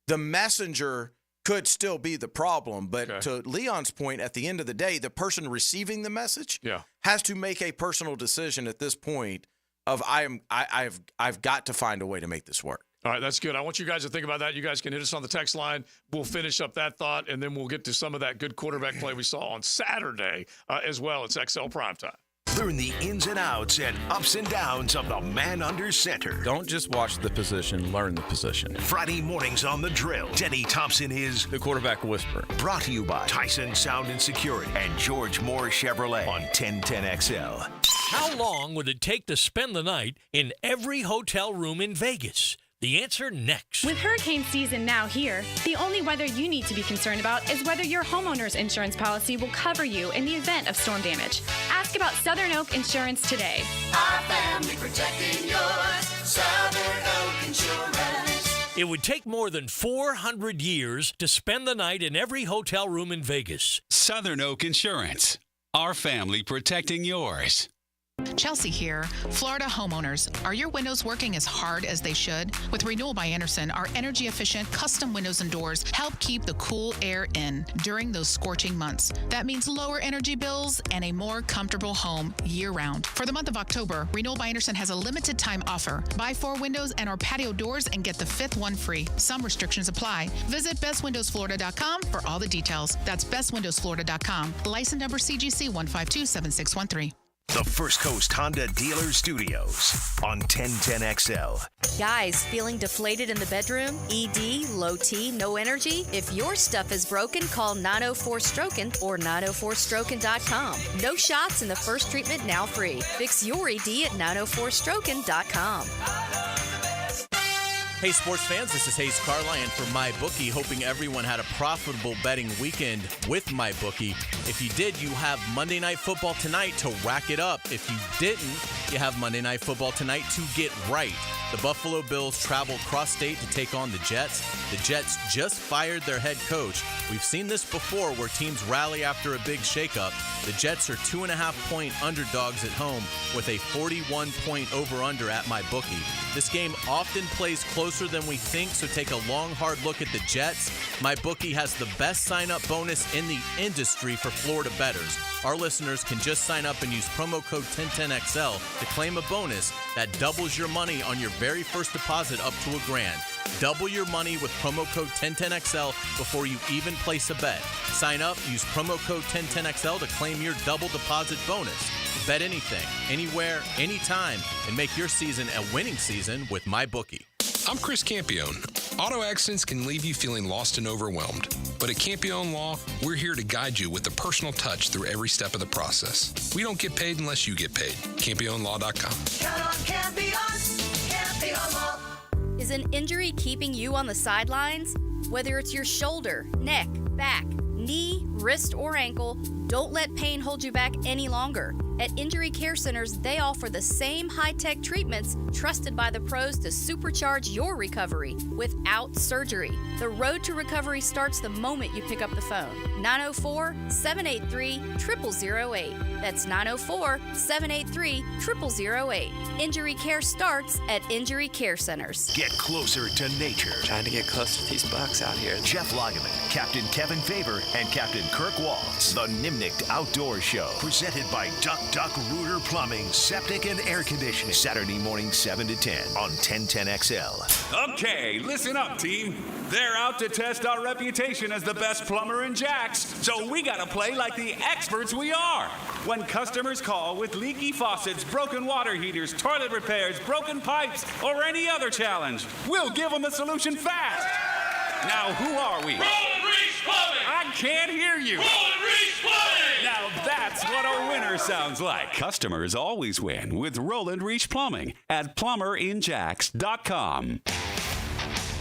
The messenger could still be the problem. But to Leon's point, at the end of the day, the person receiving the message has to make a personal decision at this point of I've got to find a way to make this work. All right, that's good. I want you guys to think about that. You guys can hit us on the text line. We'll finish up that thought, and then we'll get to some of that good quarterback play we saw on Saturday as well. It's XL Primetime. Learn the ins and outs and ups and downs of the man under center. Don't just watch the position, learn the position. Friday mornings on The Drill. Denny Thompson is the quarterback whisperer. Brought to you by Tyson Sound and Security and George Moore Chevrolet on 1010XL. How long would it take to spend the night in every hotel room in Vegas? The answer next. With hurricane season now here, the only weather you need to be concerned about is whether your homeowner's insurance policy will cover you in the event of storm damage. Ask about Southern Oak Insurance today. Our family protecting yours. Southern Oak Insurance. It would take more than 400 years to spend the night in every hotel room in Vegas. Southern Oak Insurance. Our family protecting yours. Chelsea here. Florida homeowners, are your windows working as hard as they should? With Renewal by Andersen, our energy-efficient custom windows and doors help keep the cool air in during those scorching months. That means lower energy bills and a more comfortable home year-round. For the month of October, Renewal by Andersen has a limited time offer. Buy 4 windows and or patio doors and get the 5th one free. Some restrictions apply. Visit bestwindowsflorida.com for all the details. That's bestwindowsflorida.com. License number CGC 1527613. The First Coast Honda Dealer Studios on 1010XL. Guys, feeling deflated in the bedroom? ED, low T, no energy? If your stuff is broken, call 904-STROKEN or 904stroken.com. No shots in the first treatment, now free. Fix your ED at 904stroken.com. Hey, sports fans, this is Hayes Carlyon for MyBookie, hoping everyone had a profitable betting weekend with MyBookie. If you did, you have Monday Night Football tonight to rack it up. If you didn't, you have Monday Night Football tonight to get right. The Buffalo Bills travel cross-state to take on the Jets. The Jets just fired their head coach. We've seen this before where teams rally after a big shakeup. The Jets are 2.5-point underdogs at home with a 41-point over-under at MyBookie. This game often plays closer than we think, so take a long, hard look at the Jets. MyBookie has the best sign-up bonus in the industry for Florida bettors. Our listeners can just sign up and use promo code 1010XL to claim a bonus that doubles your money on your very first deposit up to $1,000. Double your money with promo code 1010XL before you even place a bet. Sign up, use promo code 1010XL to claim your double deposit bonus. Bet anything, anywhere, anytime, and make your season a winning season with MyBookie. I'm Chris Campione. Auto accidents can leave you feeling lost and overwhelmed. But at Campione Law, we're here to guide you with a personal touch through every step of the process. We don't get paid unless you get paid. CampioneLaw.com. Count on Campione. Campione Law. Is an injury keeping you on the sidelines? Whether it's your shoulder, neck, back, knee, wrist, or ankle, don't let pain hold you back any longer. At Injury Care Centers, they offer the same high-tech treatments trusted by the pros to supercharge your recovery without surgery. The road to recovery starts the moment you pick up the phone. 904-783-0008. That's 904-783-0008. Injury care starts at Injury Care Centers. Get closer to nature. Trying to get close to these bucks out here. Jeff Lageman, Captain Kevin Favor, and Captain Kirk Waltz. The Nimnicht Outdoor Show. Presented by Duck Rooter Plumbing, Septic, and Air Conditioning. Saturday morning, 7 to 10 on 1010XL. Okay, listen up, team. They're out to test our reputation as the best plumber in Jacks, so we gotta play like the experts we are. When customers call with leaky faucets, broken water heaters, toilet repairs, broken pipes, or any other challenge, we'll give them a solution fast. Now, who are we? Roland Reese Plumbing! I can't hear you. Roland Reese Plumbing! Now that's what a winner sounds like. Customers always win with Roland Reach Plumbing at plumberinjacks.com.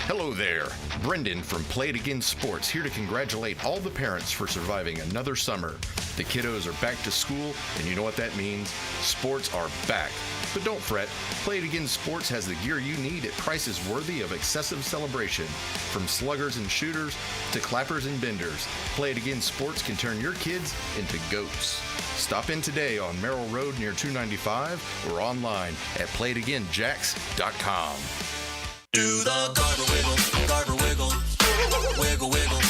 Hello there. Brendan from Play It Again Sports here to congratulate all the parents for surviving another summer. The kiddos are back to school, and you know what that means? Sports are back. But don't fret. Play It Again Sports has the gear you need at prices worthy of excessive celebration. From sluggers and shooters to clappers and benders, Play It Again Sports can turn your kids into goats. Stop in today on Merrill Road near 295 or online at playitagainjacks.com. Do the gargle wiggle, wiggle, wiggle, wiggle.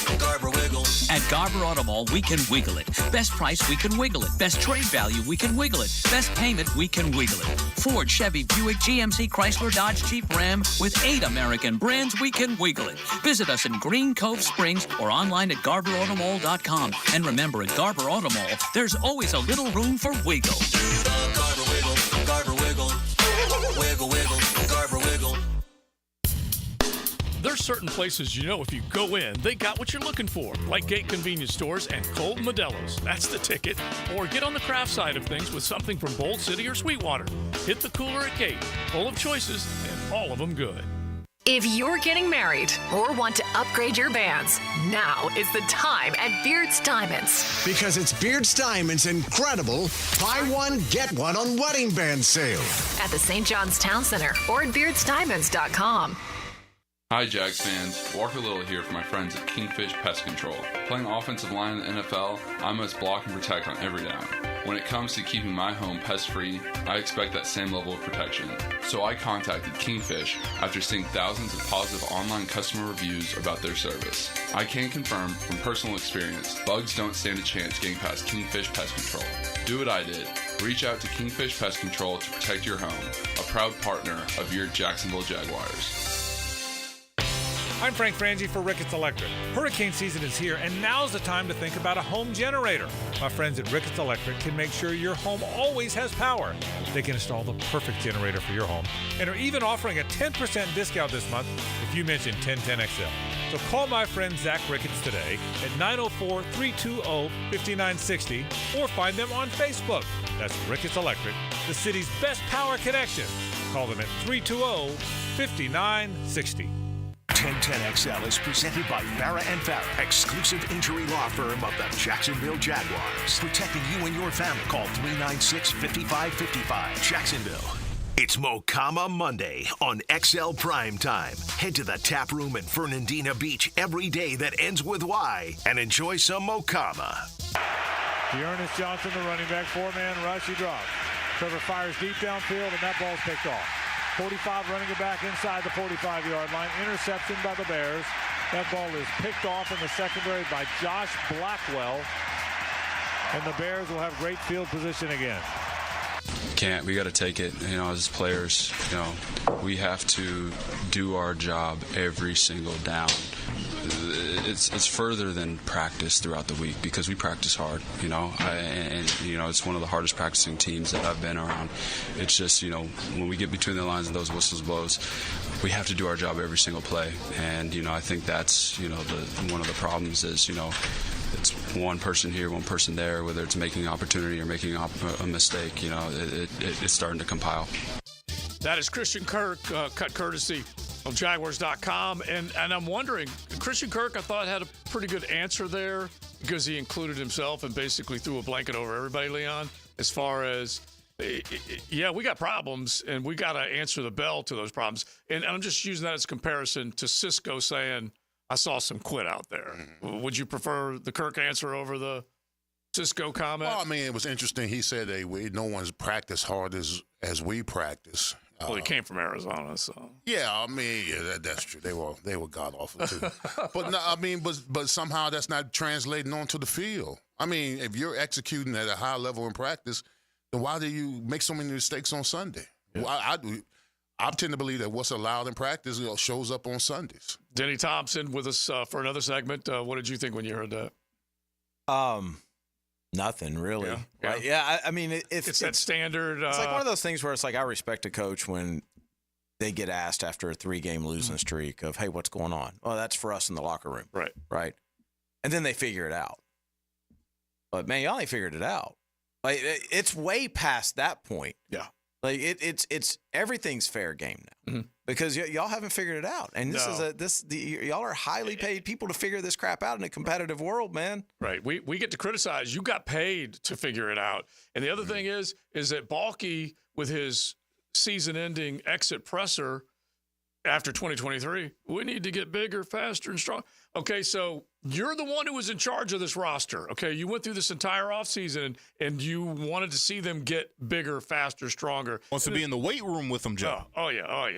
At Garber Auto Mall, we can wiggle it. Best price, we can wiggle it. Best trade value, we can wiggle it. Best payment, we can wiggle it. Ford, Chevy, Buick, GMC, Chrysler, Dodge, Jeep, Ram. With 8 American brands, we can wiggle it. Visit us in Green Cove Springs or online at GarberAutomall.com. And remember, at Garber Auto Mall, there's always a little room for wiggle. Garber wiggle, Garber wiggle, wiggle, wiggle, Garber wiggle. There's certain places if you go in, they got what you're looking for, like Gate Convenience Stores and Colt Modelo's. That's the ticket. Or get on the craft side of things with something from Bold City or Sweetwater. Hit the cooler at Gate, full of choices and all of them good. If you're getting married or want to upgrade your bands, now is the time at Beard's Diamonds. Because it's Beard's Diamonds' incredible buy one, get one on wedding band sale. At the St. John's Town Center or at beardsdiamonds.com. Hi, Jags fans. Walker Little here for my friends at Kingfish Pest Control. Playing offensive line in the NFL, I must block and protect on every down. When it comes to keeping my home pest-free, I expect that same level of protection. So I contacted Kingfish after seeing thousands of positive online customer reviews about their service. I can confirm from personal experience, bugs don't stand a chance getting past Kingfish Pest Control. Do what I did. Reach out to Kingfish Pest Control to protect your home, a proud partner of your Jacksonville Jaguars. I'm Frank Frangie for Ricketts Electric. Hurricane season is here, and now's the time to think about a home generator. My friends at Ricketts Electric can make sure your home always has power. They can install the perfect generator for your home and are even offering a 10% discount this month if you mention 1010XL. So call my friend Zach Ricketts today at 904-320-5960 or find them on Facebook. That's Ricketts Electric, the city's best power connection. Call them at 320-5960. 1010XL is presented by Farrah & Farrah, exclusive injury law firm of the Jacksonville Jaguars. Protecting you and your family. Call 396-5555. Jacksonville. It's Mocama Monday on XL Primetime. Head to the tap room in Fernandina Beach every day that ends with Y and enjoy some Mocama. Dearness Johnson, the running back, 4-man rush, he drops. Trevor fires deep downfield, and that ball's picked off. 45 running it back inside the 45-yard line. Interception by the Bears. That ball is picked off in the secondary by Josh Blackwell. And the Bears will have great field position again. We got to take it, as players, we have to do our job every single down. It's further than practice throughout the week because we practice hard, it's one of the hardest practicing teams that I've been around. It's just, when we get between the lines and those whistles blows, we have to do our job every single play. And, I think that's, one of the problems is, it's one person here, one person there, whether it's making opportunity or making a mistake, it's starting to compile. That is Christian Kirk, cut courtesy of Jaguars.com. And I'm wondering, Christian Kirk, I thought, had a pretty good answer there because he included himself and basically threw a blanket over everybody, Leon, as far as, yeah, we got problems and we got to answer the bell to those problems. And I'm just using that as a comparison to Cisco saying, I saw some quit out there. Mm-hmm. Would you prefer the Kirk answer over the Cisco comment? Well, I mean, it was interesting. He said no one's practiced hard as we practice. Well, he came from Arizona, so. Yeah, I mean, that's true. They were god awful too. But no, I mean, but somehow that's not translating onto the field. I mean, if you're executing at a high level in practice, then why do you make so many mistakes on Sunday? Yeah. Well, I tend to believe that what's allowed in practice shows up on Sundays. Denny Thompson with us for another segment. What did you think when you heard that? Nothing really. Yeah, right? Yeah, I mean, it's that standard. It's like one of those things where it's like I respect a coach when they get asked after a 3-game losing streak of, hey, what's going on? Well, that's for us in the locker room. Right. And then they figure it out. But, man, y'all ain't figured it out. Like, it's way past that point. Yeah. Like it's everything's fair game now because y'all haven't figured it out, and y'all are highly paid people to figure this crap out in a competitive world, man. Right. We get to criticize. You got paid to figure it out, and the other thing is that Balky with his season-ending exit presser after 2023, we need to get bigger, faster, and strong. Okay, so you're the one who was in charge of this roster. Okay, you went through this entire offseason and you wanted to see them get bigger, faster, stronger. Wants to be in the weight room with them, Joe. Oh yeah.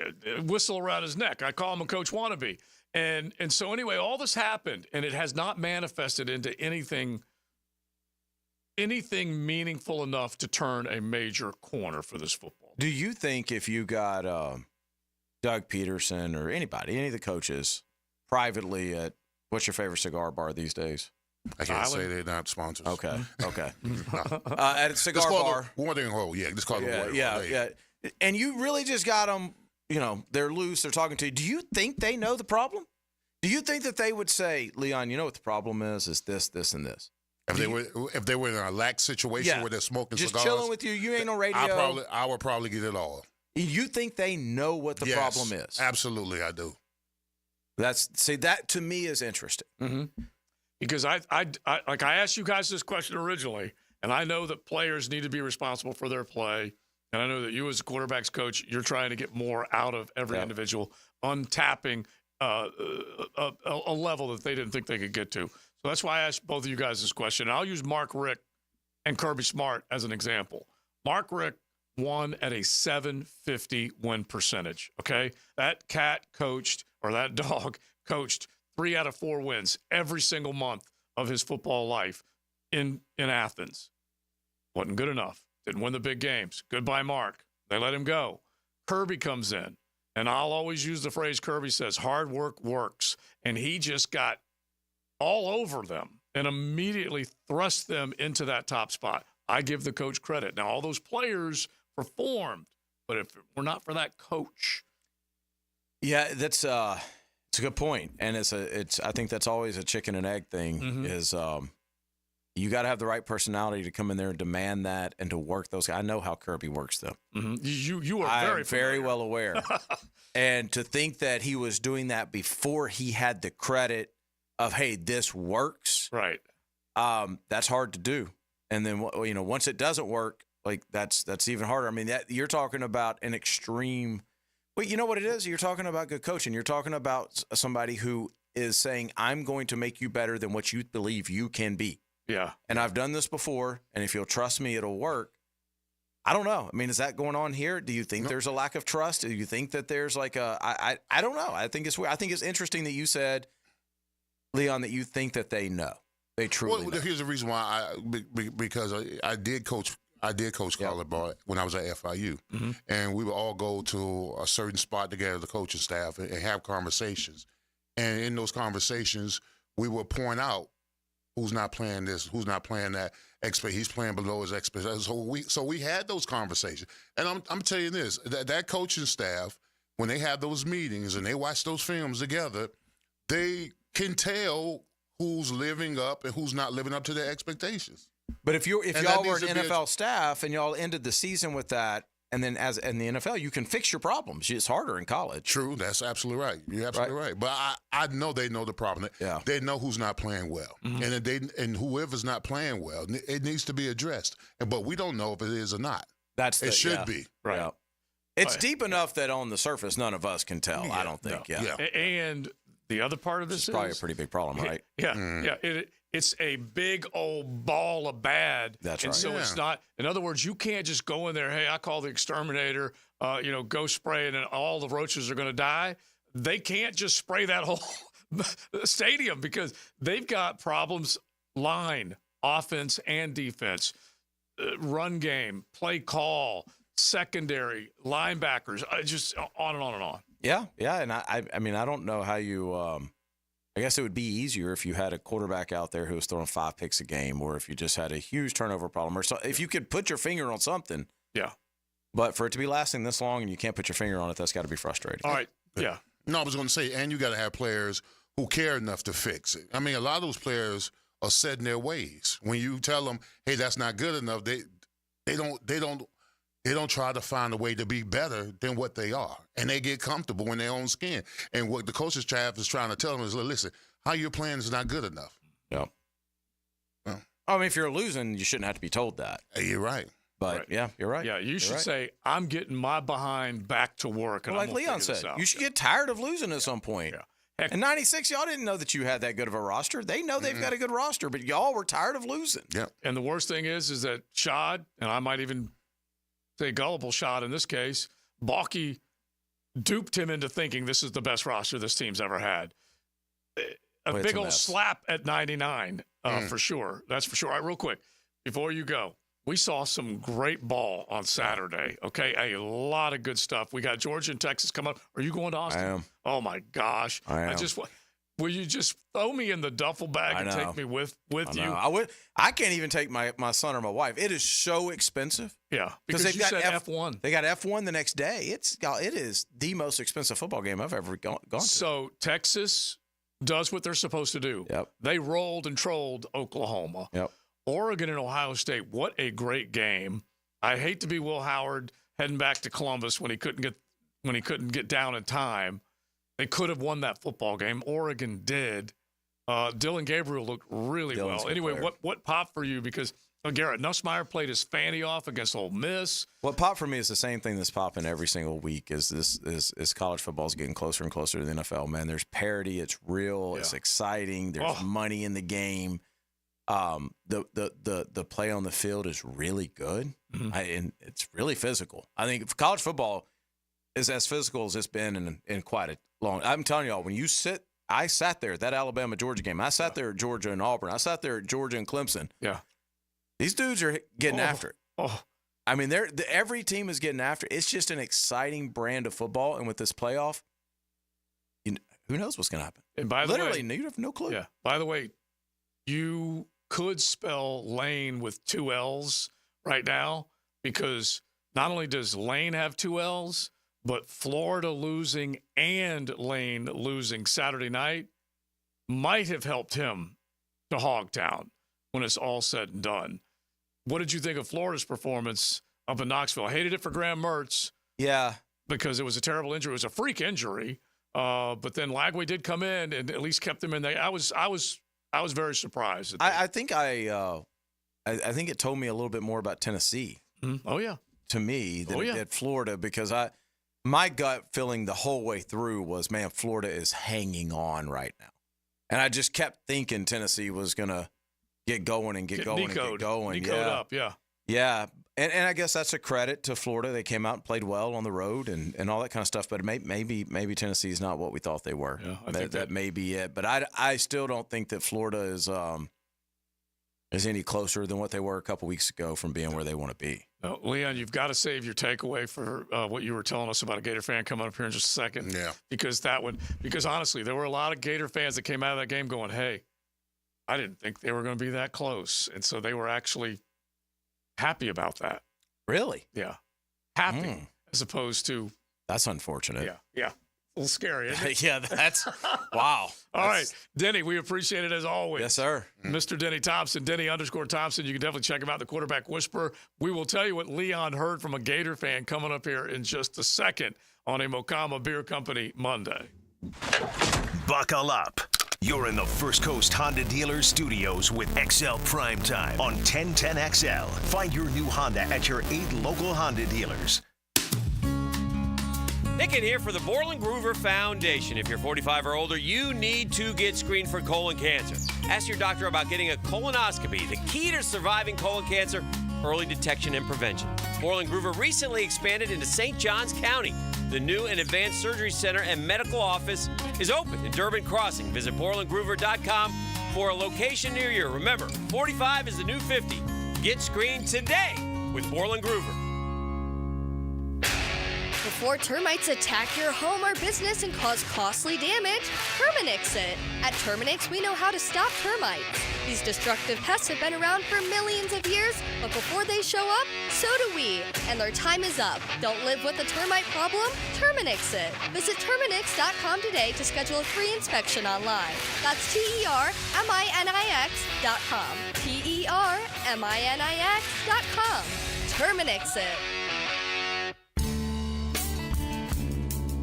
Whistle around his neck. I call him a coach wannabe. And so anyway, all this happened, and it has not manifested into anything meaningful enough to turn a major corner for this football. Do you think if you got Doug Peterson or any of the coaches privately at what's your favorite cigar bar these days? I can't say they're not sponsors. Okay. At a cigar bar. Warning Hole, yeah. Just call it Warning Hole. Yeah. And you really just got them, they're loose, they're talking to you. Do you think they know the problem? Do you think that they would say, Leon, you know what the problem is this, this, and this? If they were in a lax situation where they're smoking just cigars. Just chilling with you ain't on radio. I would probably get it all. You think they know what the problem is? Absolutely, I do. That to me is interesting. Mm-hmm. Because I asked you guys this question originally, and I know that players need to be responsible for their play, and I know that you as a quarterback's coach, you're trying to get more out of every individual, untapping a level that they didn't think they could get to. So that's why I asked both of you guys this question. And I'll use Mark Richt and Kirby Smart as an example. Mark Richt won at a 750 win percentage, okay? That dog coached 3 out of 4 wins every single month of his football life in Athens. Wasn't good enough. Didn't win the big games. Goodbye, Mark. They let him go. Kirby comes in, and I'll always use the phrase Kirby says, hard work works. And he just got all over them and immediately thrust them into that top spot. I give the coach credit. Now, all those players performed, but if it were not for that coach. Yeah, it's a good point. And I think that's always a chicken and egg thing is you got to have the right personality to come in there and demand that and to work those guys. I know how Kirby works them. Mm-hmm. You are very well aware. And to think that he was doing that before he had the credit of, hey, this works. Right. That's hard to do. And then, once it doesn't work, like that's even harder. I mean, you're talking about an extreme. Well, you know what it is? You're talking about good coaching. You're talking about somebody who is saying, I'm going to make you better than what you believe you can be. Yeah. And I've done this before, and if you'll trust me, it'll work. I don't know. I mean, is that going on here? Do you think there's a lack of trust? Do you think that there's like I don't know. I think it's weird. I think it's interesting that you said, Leon, that you think that they know. They truly know. Here's the reason why because I did coach college ball when I was at FIU, and we would all go to a certain spot together, the coaching staff, and have conversations. And in those conversations, we would point out who's not playing this, who's not playing that. He's playing below his expectations. So we had those conversations. And I'm telling you this, that coaching staff, when they have those meetings and they watch those films together, they can tell who's living up and who's not living up to their expectations. But if y'all were an NFL staff and y'all ended the season with that, and then as in the NFL, you can fix your problems. It's harder in college. True, that's absolutely right. You're absolutely right. But I know they know the problem. Yeah. They know who's not playing well, and whoever's not playing well, it needs to be addressed. But we don't know if it is or not. It should be right. Yeah. It's deep enough that on the surface, none of us can tell. I don't think. No. Yeah. And the other part of this is probably a pretty big problem, right? Yeah. It's a big old ball of bad. That's right. And so it's not, in other words, you can't just go in there, hey, I call the exterminator, go spray and all the roaches are going to die. They can't just spray that whole stadium because they've got problems line, offense and defense, run game, play call, secondary, linebackers, just on and on and on. Yeah. And I mean, I don't know how you I guess it would be easier if you had a quarterback out there who was throwing 5 picks a game, or if you just had a huge turnover problem, or so, if you could put your finger on something. Yeah. But for it to be lasting this long and you can't put your finger on it, that's got to be frustrating. All right. Yeah. No, I was going to say, and you got to have players who care enough to fix it. I mean, a lot of those players are set in their ways. When you tell them, hey, that's not good enough, they don't try to find a way to be better than what they are. And they get comfortable in their own skin. And what the coaching staff is trying to tell them is, listen, how you're playing is not good enough. Yeah. Well, I mean, if you're losing, you shouldn't have to be told that. You're right. But, yeah, you're right. Yeah, you You're should right. say, I'm getting my behind back to work. And Well, I'm like gonna Leon figure this said, out. you should get tired of losing at some point. Yeah. In 96, y'all didn't know that you had that good of a roster. They know they've got a good roster, but y'all were tired of losing. Yeah. And the worst thing is that Shad, and I might even say gullible Shad in this case, Balky duped him into thinking this is the best roster this team's ever had. A Boy, it's big a old mess. slap at 99, for sure. That's for sure. All right, real quick, before you go, we saw some great ball on Saturday, okay? A lot of good stuff. We got Georgia and Texas coming up. Are you going to Austin? I am. Oh, my gosh. I am. Will you just throw me in the duffel bag and take me with you? I can't even take my son or my wife. It is so expensive. Yeah, because they've you got said F1. They got F1 the next day. It is the most expensive football game I've ever gone to. So Texas does what they're supposed to do. Yep. They rolled and trolled Oklahoma. Yep. Oregon and Ohio State, what a great game. I hate to be Will Howard heading back to Columbus when he couldn't get down in time. They could have won that football game. Oregon did. Dylan Gabriel looked really Dylan's well. a good Anyway, player. what popped for you? Because Garrett Nussmeier played his fanny off against Ole Miss. What popped for me is the same thing that's popping every single week. Is college football is getting closer and closer to the NFL. Man, there's parity. It's real. It's exciting. There's money in the game. The play on the field is really good, and it's really physical. I think college football is as physical as it's been in quite a long. I'm telling y'all, when you I sat there at that Alabama Georgia game. I sat there at Georgia and Auburn. I sat there at Georgia and Clemson. Yeah, these dudes are getting after it. Oh, I mean, every team is getting after it. It's just an exciting brand of football, and with this playoff, who knows what's going to happen? And by the literally, way, you have no clue. Yeah. By the way, you could spell Lane with 2 L's right now because not only does Lane have 2 L's, but Florida losing and Lane losing Saturday night might have helped him to Hogtown when it's all said and done. What did you think of Florida's performance up in Knoxville? I hated it for Graham Mertz. Yeah. Because it was a terrible injury. It was a freak injury. But then Lagway did come in and at least kept them in there. I was very surprised. I think it told me a little bit more about Tennessee. Mm-hmm. Oh yeah, to me than it did Florida, because my gut feeling the whole way through was, man, Florida is hanging on right now, and I just kept thinking Tennessee was gonna get going and get going. Decode up, yeah. And I guess that's a credit to Florida. They came out and played well on the road and all that kind of stuff. But maybe Tennessee is not what we thought they were. Yeah, I think that may be it. But I still don't think that Florida is any closer than what they were a couple weeks ago from being where they want to be. Leon, you've got to save your takeaway for what you were telling us about a Gator fan coming up here in just a second. Yeah. Because honestly, there were a lot of Gator fans that came out of that game going, hey, I didn't think they were going to be that close. And so they were actually happy about that. Really? Yeah. Happy as opposed to. That's unfortunate. Yeah. A little scary, isn't it? Yeah, that's wow. All right. Denny, we appreciate it as always. Yes, sir. Mr. Denny Thompson, Denny_Thompson. You can definitely check him out, the Quarterback Whisperer. We will tell you what Leon heard from a Gator fan coming up here in just a second on a Mokama Beer Company Monday. Buckle up. You're in the First Coast Honda Dealer Studios with XL Primetime on 1010XL. Find your new Honda at your 8 local Honda dealers. Nick in here for the Borland Groover Foundation. If you're 45 or older, you need to get screened for colon cancer. Ask your doctor about getting a colonoscopy. The key to surviving colon cancer, early detection and prevention. Borland Groover recently expanded into St. Johns County. The new and advanced surgery center and medical office is open in Durbin Crossing. Visit BorlandGroover.com for a location near you. Remember, 45 is the new 50. Get screened today with Borland Groover. Before termites attack your home or business and cause costly damage, Terminix it. At Terminix, we know how to stop termites. These destructive pests have been around for millions of years, but before they show up, so do we. And their time is up. Don't live with a termite problem? Terminix it. Visit Terminix.com today to schedule a free inspection online. That's TerMinix.com. TerMinix.com. Terminix it.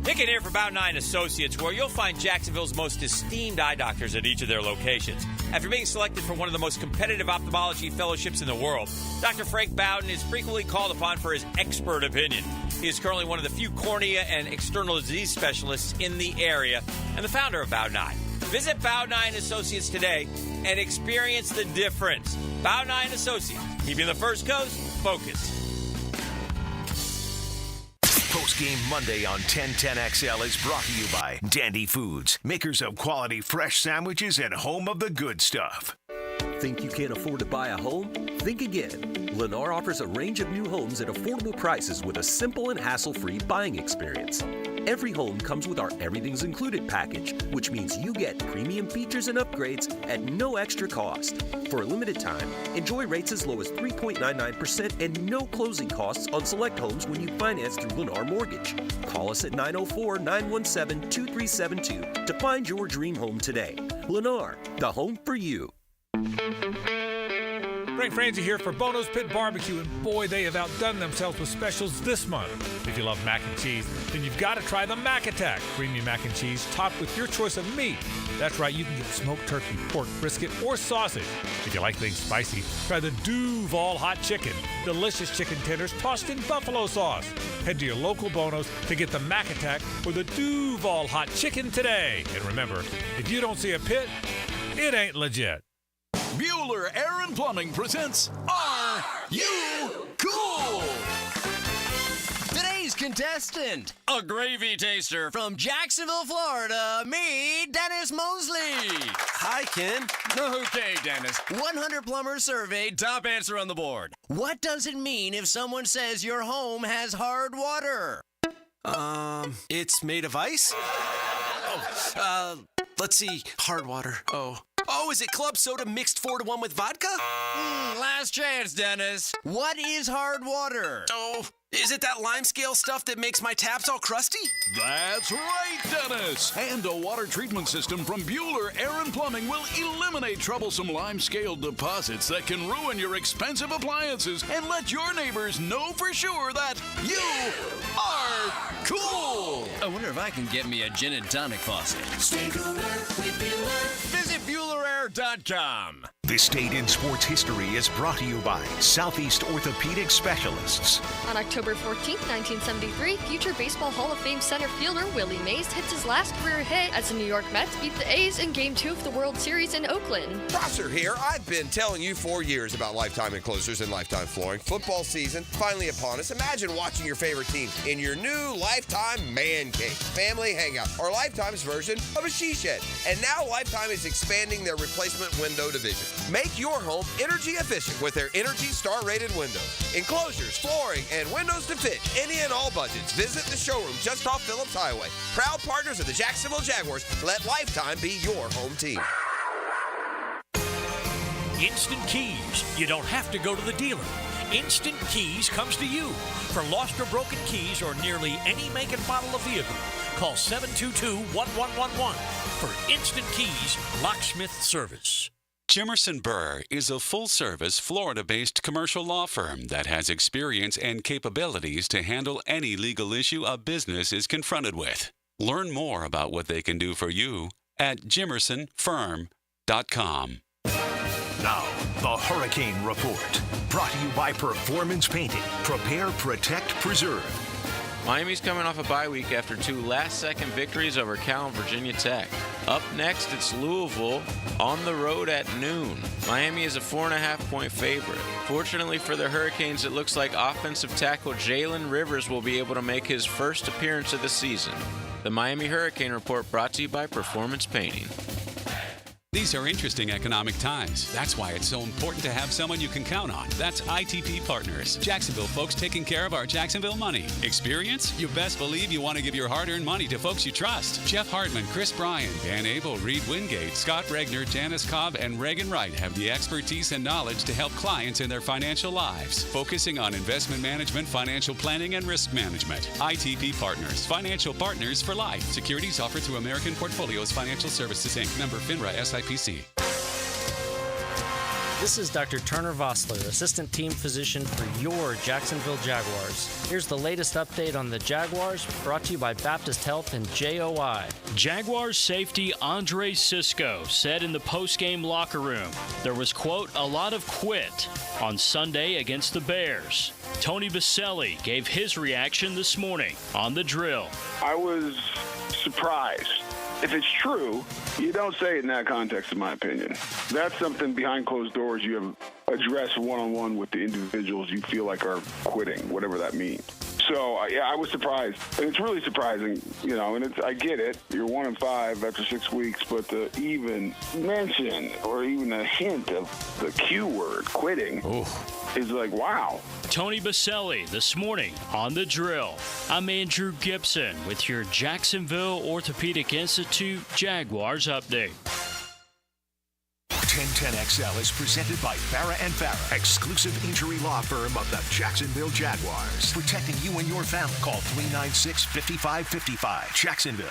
Nick in here for Bound 9 Associates, where you'll find Jacksonville's most esteemed eye doctors at each of their locations. After being selected for one of the most competitive ophthalmology fellowships in the world, Dr. Frank Bowden is frequently called upon for his expert opinion. He is currently one of the few cornea and external disease specialists in the area and the founder of Bound 9. Visit Bound 9 Associates today and experience the difference. Bound 9 Associates, keeping the First Coast focused. Post-game Monday on 1010XL is brought to you by Dandy Foods, makers of quality fresh sandwiches and home of the good stuff. Think you can't afford to buy a home? Think again. Lennar offers a range of new homes at affordable prices with a simple and hassle-free buying experience. Every home comes with our Everything's Included package, which means you get premium features and upgrades at no extra cost. For a limited time, enjoy rates as low as 3.99% and no closing costs on select homes when you finance through Lennar Mortgage. Call us at 904-917-2372 to find your dream home today. Lennar, the home for you. Frank Frangie here for Bono's Pit Barbecue, and boy, they have outdone themselves with specials this month. If you love mac and cheese, then you've got to try the Mac Attack. Creamy mac and cheese topped with your choice of meat. That's right, you can get smoked turkey, pork, brisket, or sausage. If you like things spicy, try the Duval Hot Chicken. Delicious chicken tenders tossed in buffalo sauce. Head to your local Bono's to get the Mac Attack or the Duval Hot Chicken today. And remember, if you don't see a pit, it ain't legit. Bueller Air and Plumbing presents Are You Cool? Today's contestant, a gravy taster from Jacksonville, Florida, me, Dennis Mosley. Hi, Ken. Okay, Dennis. 100 plumbers surveyed, top answer on the board. What does it mean if someone says your home has hard water? It's made of ice? Let's see, hard water. Oh, is it club soda mixed 4-to-1 with vodka? Last chance, Dennis. What is hard water? Oh, is it that lime scale stuff that makes my taps all crusty? That's right, Dennis. And a water treatment system from Bueller Air and Plumbing will eliminate troublesome lime scale deposits that can ruin your expensive appliances and let your neighbors know for sure that you are cool. I wonder if I can get me a gin and tonic faucet. Stay cooler with Bueller. Visit BuellerAir.com. This date in sports history is brought to you by Southeast Orthopedic Specialists. On October 14th, 1973, future Baseball Hall of Fame center fielder Willie Mays hits his last career hit as the New York Mets beat the A's in Game 2 of the World Series in Oakland. Prosser here. I've been telling you for years about Lifetime Enclosures and Lifetime Flooring. Football season finally upon us. Imagine watching your favorite team in your new Lifetime man cave, family hangout, or Lifetime's version of a she shed. And now Lifetime is expanding their replacement window division. Make your home energy efficient with their Energy Star rated windows, enclosures, flooring, and windows to fit any and all budgets. Visit the showroom just off Phillips Highway. Proud partners of the Jacksonville Jaguars. Let Lifetime be your home team. Instant Keys. You don't have to go to the dealer. Instant Keys comes to you. For lost or broken keys or nearly any make and model of vehicle, call 722-1111 for Instant Keys locksmith service. Jimerson Burr is a full-service, Florida-based commercial law firm that has experience and capabilities to handle any legal issue a business is confronted with. Learn more about what they can do for you at jimersonfirm.com. Now, the Hurricane Report, brought to you by Performance Painting. Prepare, protect, preserve. Miami's coming off a bye week after 2 last-second victories over Cal and Virginia Tech. Up next, it's Louisville on the road at noon. Miami is a 4.5-point favorite. Fortunately for the Hurricanes, it looks like offensive tackle Jalen Rivers will be able to make his first appearance of the season. The Miami Hurricane Report brought to you by Performance Painting. These are interesting economic times. That's why it's so important to have someone you can count on. That's ITP Partners. Jacksonville folks taking care of our Jacksonville money. Experience? You best believe you want to give your hard-earned money to folks you trust. Jeff Hartman, Chris Bryan, Dan Abel, Reed Wingate, Scott Regner, Janice Cobb, and Reagan Wright have the expertise and knowledge to help clients in their financial lives, focusing on investment management, financial planning, and risk management. ITP Partners. Financial partners for life. Securities offered through American Portfolios Financial Services, Inc. Member FINRA SIPC. This is Dr. Turner Vossler, Assistant Team Physician for your Jacksonville Jaguars. Here's the latest update on the Jaguars, brought to you by Baptist Health and JOI. Jaguars safety Andre Sisco said in the postgame locker room there was, quote, a lot of quit on Sunday against the Bears. Tony Baselli gave his reaction this morning on The Drill. I was surprised. If it's true, you don't say it in that context, in my opinion. That's something behind closed doors you have addressed one-on-one with the individuals you feel like are quitting, whatever that means. So, yeah, I was surprised. And it's really surprising, you know, and I get it. You're 1-5 after 6 weeks, but to even mention or even a hint of the Q word, quitting, is like, wow. Tony Baselli this morning on The Drill. I'm Andrew Gibson with your Jacksonville Orthopedic Institute Jaguars update. 1010XL is presented by Farah & Farah, exclusive injury law firm of the Jacksonville Jaguars. Protecting you and your family. Call 396-5555. Jacksonville.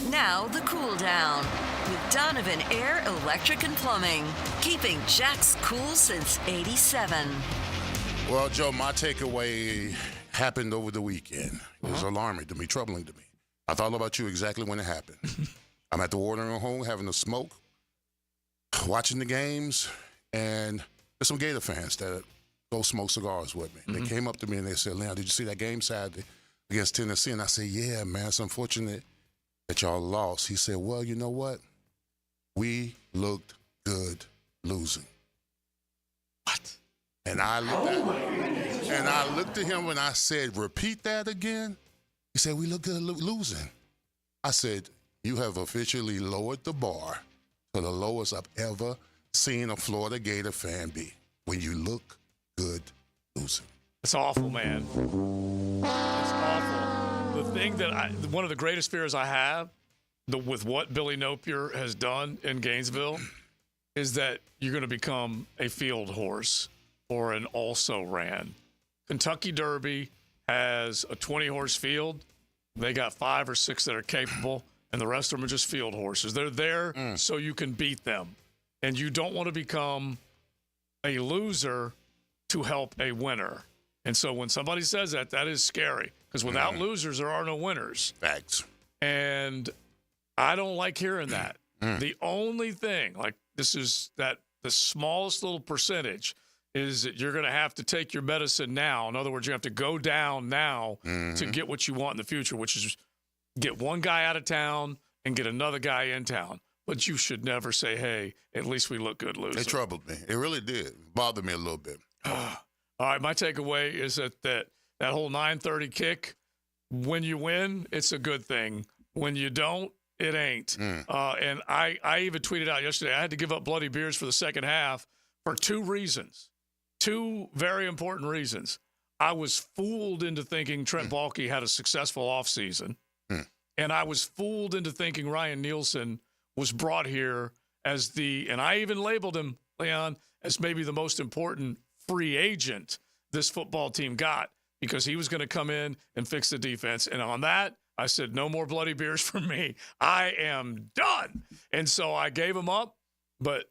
Now the cool down with Donovan Air, Electric and Plumbing. Keeping Jack's cool since 87. Well, Joe, my takeaway happened over the weekend. It was alarming to me, troubling to me. I thought about you exactly when it happened. I'm at the watering hole having a smoke, watching the games, and there's some Gator fans that go smoke cigars with me. They came up to me and they said, Leon, did you see that game Saturday against Tennessee? And I said, yeah, man, it's unfortunate that y'all lost. He said, well, you know what? We looked good losing. What? And I looked at him and I said, repeat that again? He said, we look good losing. I said, you have officially lowered the bar to the lowest I've ever seen a Florida Gator fan be. When you look good losing. It's awful, man. It's awful. The thing that one of the greatest fears I have with what Billy Napier has done in Gainesville is that you're going to become a field horse or an also-ran. Kentucky Derby has a 20-horse field. They got 5 or 6 that are capable, and the rest of them are just field horses. They're there so you can beat them. And you don't want to become a loser to help a winner. And so when somebody says that, that is scary. Because without losers, there are no winners. Facts. And I don't like hearing that. The only thing, like this is that the smallest little percentage, is that you're going to have to take your medicine now. In other words, you have to go down now to get what you want in the future, which is get one guy out of town and get another guy in town. But you should never say, hey, at least we look good losing. It troubled me. It really did. It bothered me a little bit. All right, my takeaway is that whole 9:30 kick, when you win, it's a good thing. When you don't, it ain't. And I even tweeted out yesterday, I had to give up bloody beers for the second half for 2 reasons. 2 very important reasons. I was fooled into thinking Trent Baalke had a successful offseason. And I was fooled into thinking Ryan Nielsen was brought here as and I even labeled him, Leon, as maybe the most important free agent this football team got, because he was going to come in and fix the defense. And on that, I said, no more bloody beers for me. I am done. And so I gave him up, but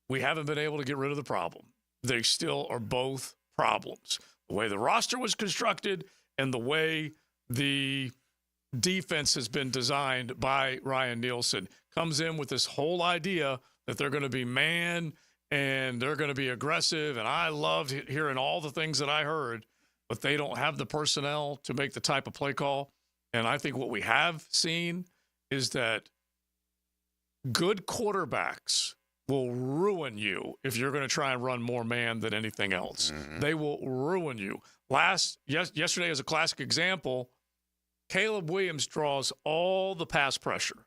we haven't been able to get rid of the problem. They still are both problems. The way the roster was constructed and the way the defense has been designed by Ryan Nielsen comes in with this whole idea that they're going to be man and they're going to be aggressive. And I loved hearing all the things that I heard, but they don't have the personnel to make the type of play call. And I think what we have seen is that good quarterbacks will ruin you if you're going to try and run more man than anything else. They will ruin you. Yesterday is a classic example. Caleb Williams draws all the pass pressure.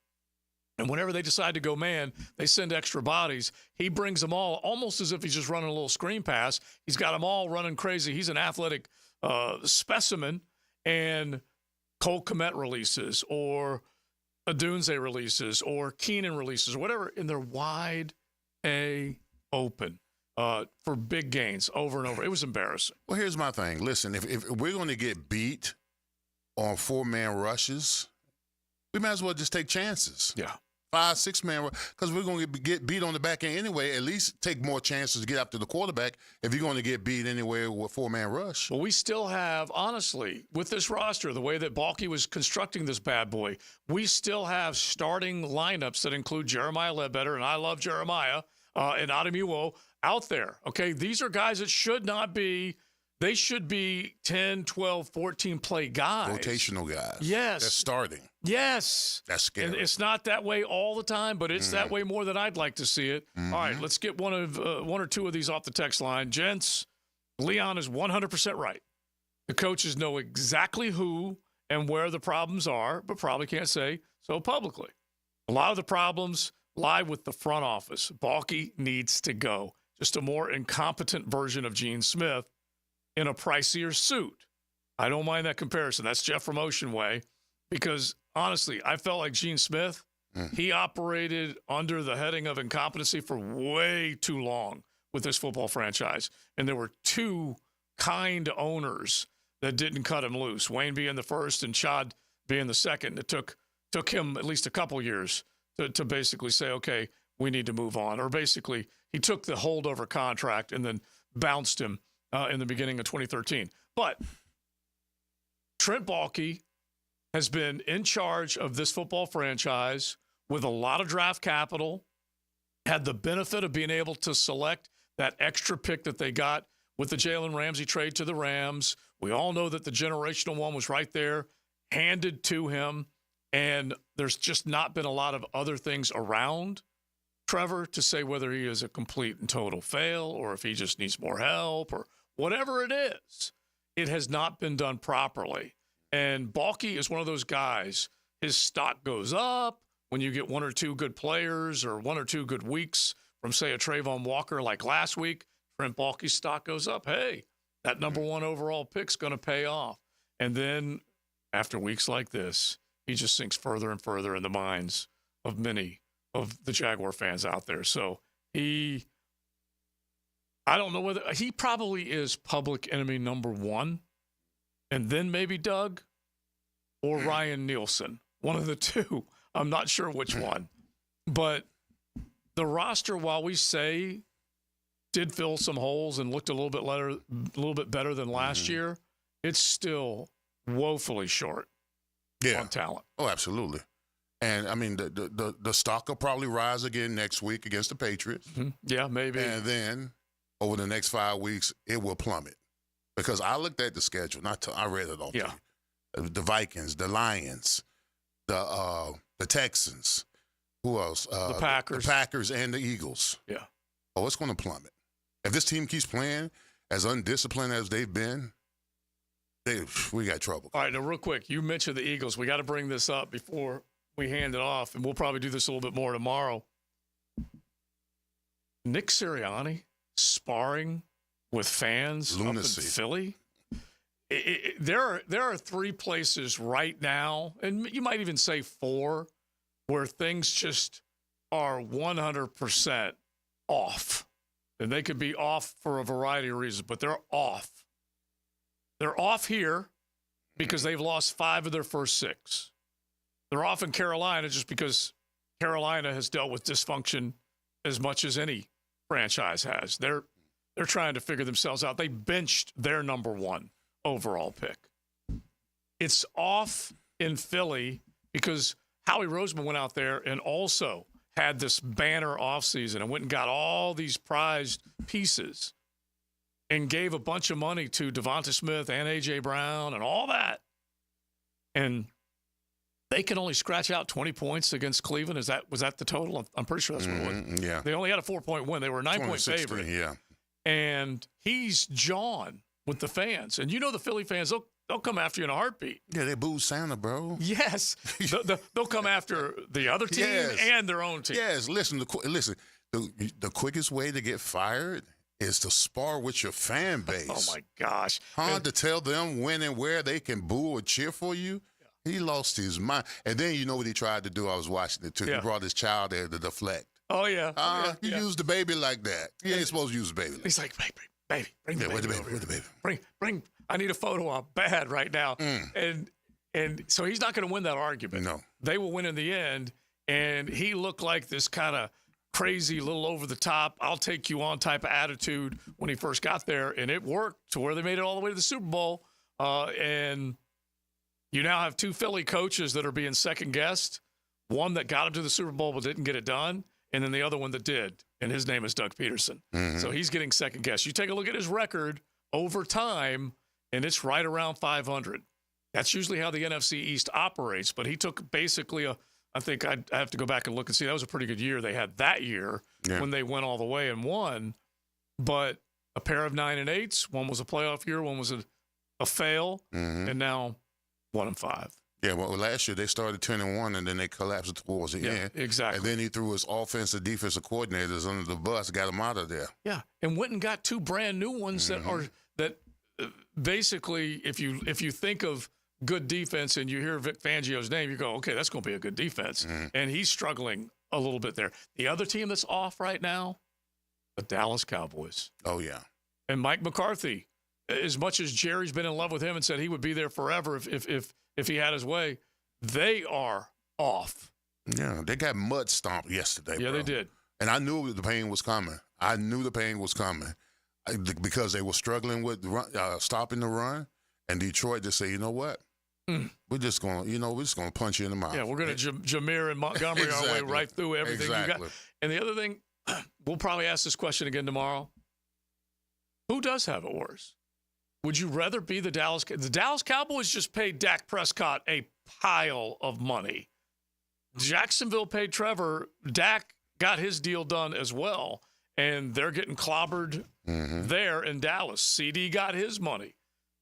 And whenever they decide to go man, they send extra bodies. He brings them all almost as if he's just running a little screen pass. He's got them all running crazy. He's an athletic specimen. And Cole Kmet releases or Adunze releases or Keenan releases or whatever, and they're wide open for big gains over and over. It was embarrassing. Well, here's my thing. Listen, if we're going to get beat on 4-man rushes, we might as well just take chances. Yeah. 5-6 man, because we're going to get beat on the back end anyway. At least take more chances to get after the quarterback if you're going to get beat anyway with 4-man rush. Well, we still have, honestly, with this roster, the way that Balky was constructing this bad boy, we still have starting lineups that include Jeremiah Ledbetter, and I love Jeremiah, and Ademiwo out there. Okay, these are guys that should not be. They should be 10, 12, 14 play guys. Rotational guys. Yes. That's starting. Yes. That's scary. And it's not that way all the time, but it's that way more than I'd like to see it. Mm-hmm. All right, let's get one or two of these off the text line. Gents, Leon is 100% right. The coaches know exactly who and where the problems are, but probably can't say so publicly. A lot of the problems lie with the front office. Balky needs to go. Just a more incompetent version of Gene Smith in a pricier suit. I don't mind that comparison. That's Jeff from Ocean Way, because honestly, I felt like Gene Smith, he operated under the heading of incompetency for way too long with this football franchise. And there were two kind owners that didn't cut him loose, Wayne being the first and Chad being the second. It took him at least a couple years to basically say, okay, we need to move on. Or basically, he took the holdover contract and then bounced him in the beginning of 2013. But Trent Baalke has been in charge of this football franchise with a lot of draft capital, had the benefit of being able to select that extra pick that they got with the Jalen Ramsey trade to the Rams. We all know that the generational one was right there, handed to him, and there's just not been a lot of other things around Trevor to say whether he is a complete and total fail or if he just needs more help or whatever it is. It has not been done properly. And Baalke is one of those guys. His stock goes up when you get one or two good players or one or two good weeks from, say, a Trayvon Walker like last week. Trent Baalke's stock goes up. Hey, that number one overall pick's going to pay off. And then after weeks like this, he just sinks further and further in the minds of many of the Jaguar fans out there. So I don't know whether he probably is public enemy number one, and then maybe Doug or Ryan Nielsen, one of the two. I'm not sure which one, but the roster, while we say did fill some holes and looked a little bit better than last year, it's still woefully short on talent. Oh, absolutely. And I mean, the stock will probably rise again next week against the Patriots. Mm-hmm. Yeah, maybe. And then over the next 5 weeks, it will plummet. Because I looked at the schedule. I read it all. Yeah. The Vikings, the Lions, the Texans. Who else? The Packers. The Packers and the Eagles. Yeah. Oh, it's going to plummet. If this team keeps playing as undisciplined as they've been, we got trouble. All right, now real quick, you mentioned the Eagles. We got to bring this up before we hand it off, and we'll probably do this a little bit more tomorrow. Nick Sirianni sparring with fans Lunacy. up in Philly. There are three places right now, and you might even say four, where things just are 100% off. And they could be off for a variety of reasons, but they're off. They're off here because they've lost 5 of their first 6. They're off in Carolina just because Carolina has dealt with dysfunction as much as any franchise has. They're trying to figure themselves out. They benched their number 1 overall pick. It's off in Philly because Howie Roseman went out there and also had this banner offseason and went and got all these prized pieces and gave a bunch of money to Devonta Smith and A.J. Brown and all that. And they can only scratch out 20 points against Cleveland. Was that the total? I'm pretty sure that's what it was. Yeah. They only had a 4-point win. They were a 9-point favorite. Yeah. And he's John with the fans. And you know the Philly fans, they'll come after you in a heartbeat. Yeah, they booed Santa, bro. Yes. They'll come after the other team and their own team. Yes. Listen, the quickest way to get fired is to spar with your fan base. Oh, my gosh. To tell them when and where they can boo or cheer for you. Yeah. He lost his mind. And then you know what he tried to do? I was watching it, too. Yeah. He brought his child there to deflect. Oh, yeah. He used the baby like that. He ain't supposed to use the baby. He's like, baby, bring the baby. Where's the baby? Bring. I need a photo op bad right now. And so he's not going to win that argument. No. They will win in the end. And he looked like this kind of crazy, little over the top, I'll take you on type of attitude when he first got there. And it worked to where they made it all the way to the Super Bowl. And you now have 2 Philly coaches that are being second-guessed. One that got him to the Super Bowl but didn't get it done, and then the other one that did, and his name is Doug Peterson. So he's getting second-guessed. You take a look at his record over time, and it's right around 500. That's usually how the NFC East operates, but he took basically I think I have to go back and look and see. That was a pretty good year they had that year when they went all the way and won. But a pair of 9 and 8s, one was a playoff year, one was a fail, and now 1-5. Yeah, well, last year they started 10-1, and then they collapsed towards the end. Exactly. And then he threw his offensive, defensive coordinators under the bus, got them out of there. Yeah, and went and got 2 brand new ones that basically, if you think of good defense and you hear Vic Fangio's name, you go, okay, that's going to be a good defense. And he's struggling a little bit there. The other team that's off right now, the Dallas Cowboys. Oh, yeah. And Mike McCarthy, as much as Jerry's been in love with him and said he would be there forever if he had his way, they are off. Yeah, they got mud stomped yesterday. Yeah, bro. they did. And I knew the pain was coming. Because they were struggling with stopping the run. And Detroit just say, you know what? We're just going to punch you in the mouth. Yeah, we're going to Jameer and Montgomery our way right through everything you got. And the other thing, we'll probably ask this question again tomorrow. Who does have it worse? Would you rather be the Dallas Cowboys just paid Dak Prescott a pile of money. Jacksonville paid Trevor. Dak got his deal done as well, and they're getting clobbered there in Dallas. CD got his money.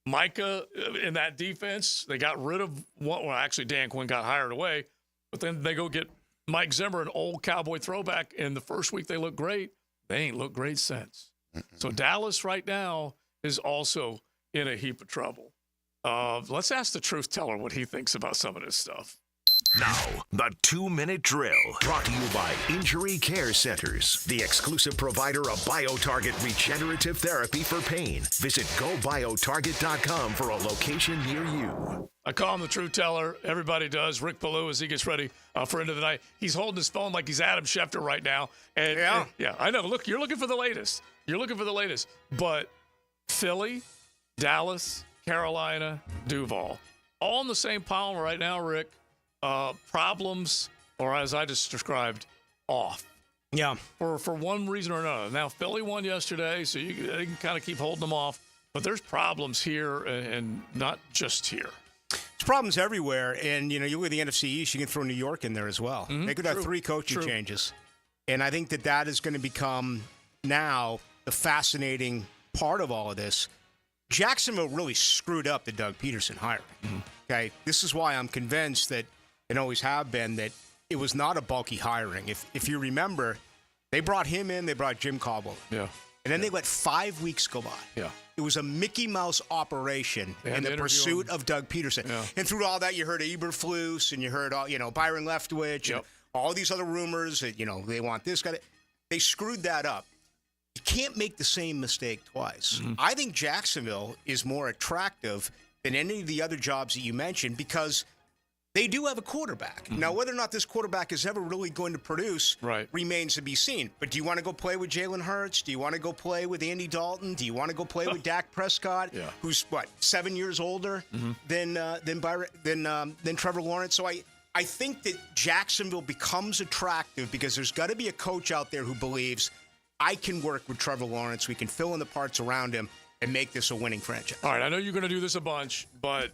Micah in that defense, they got rid of one. Well, actually, Dan Quinn got hired away, but then they go get Mike Zimmer, an old Cowboy throwback. And the first week they looked great. They ain't looked great since. So Dallas right now is also in a heap of trouble. Let's ask the truth teller what he thinks about some of this stuff. Now, the 2-minute drill, brought to you by Injury Care Centers, the exclusive provider of BioTarget regenerative therapy for pain. Visit GoBioTarget.com for a location near you. I call him the truth teller. Everybody does. Rick Ballou, as he gets ready for end of the night, he's holding his phone like he's Adam Schefter right now. And I know. Look, you're looking for the latest. But Philly, Dallas, Carolina, Duval, all in the same pile right now, Rick. Problems, or as I just described, off. Yeah. For one reason or another. Now, Philly won yesterday, so they can kind of keep holding them off. But there's problems here and not just here. There's problems everywhere. And, you look at the NFC East, you can throw New York in there as well. They could have 3 coaching changes. And I think that is going to become now the fascinating part of all of this. Jacksonville really screwed up the Doug Peterson hiring. Okay? This is why I'm convinced that, and always have been, that it was not a bulky hiring. If you remember, they brought him in, they brought Jim Caldwell. Yeah. And then they let 5 weeks go by. Yeah. It was a Mickey Mouse operation in the pursuit of Doug Peterson. Yeah. And through all that, you heard Eberflus and you heard all, Byron Leftwich and all these other rumors that, they want this guy. They screwed that up. You can't make the same mistake twice. I think Jacksonville is more attractive than any of the other jobs that you mentioned because they do have a quarterback. Now, whether or not this quarterback is ever really going to produce remains to be seen. But do you want to go play with Jalen Hurts? Do you want to go play with Andy Dalton? Do you want to go play with Dak Prescott, who's, 7 years older than Trevor Lawrence? So I think that Jacksonville becomes attractive because there's got to be a coach out there who believes, I can work with Trevor Lawrence. We can fill in the parts around him and make this a winning franchise. All right, I know you're going to do this a bunch, but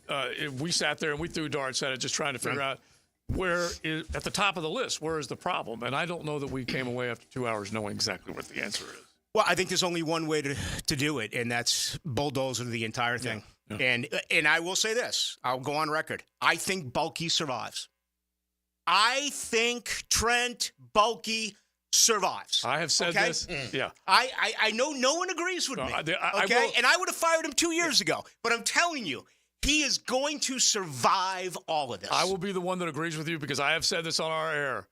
we sat there and we threw darts at it just trying to figure out where is, at the top of the list, where is the problem? And I don't know that we came away after 2 hours knowing exactly what the answer is. Well, I think there's only one way to do it, and that's bulldozer the entire thing. Yeah. And I will say this. I'll go on record. I think Bulky survives. I think Trent Bulky survives. I have said this. Yeah. I know no one agrees with me. And I would have fired him 2 years ago. But I'm telling you, he is going to survive all of this. I will be the one that agrees with you because I have said this on our air.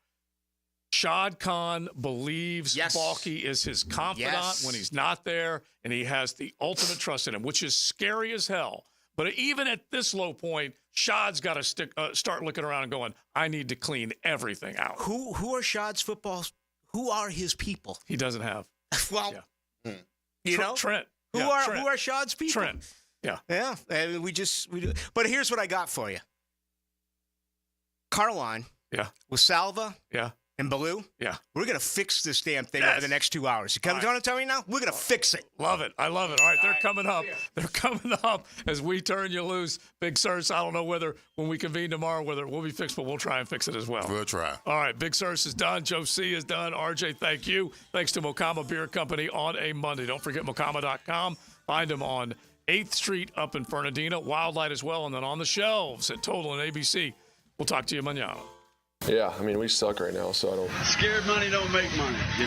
Shad Khan believes Balky is his confidant when he's not there, and he has the ultimate trust in him, which is scary as hell. But even at this low point, Shad's got to start looking around and going, I need to clean everything out. Who are Shad's football? Who are his people? He doesn't have. Well, Trent. Who are Shad's people? Trent. Yeah. Yeah. And we do. But here's what I got for you. Carline. Yeah. With Salva. Yeah. And Ballou. Yeah. We're going to fix this damn thing over the next 2 hours. You want to tell me now? We're going to fix it. Love it. I love it. All right, they're coming up. They're coming up as we turn you loose. Big Searce, I don't know whether when we convene tomorrow, whether it will be fixed, but we'll try and fix it as well. We'll try. All right, Big Searce is done. Joe C is done. RJ, thank you. Thanks to Mokama Beer Company on a Monday. Don't forget Mokama.com. Find them on 8th Street up in Fernandina. Wildlight as well, and then on the shelves at Total and ABC. We'll talk to you mañana. Yeah, I mean, we suck right now, so I don't. Scared money don't make money, you know?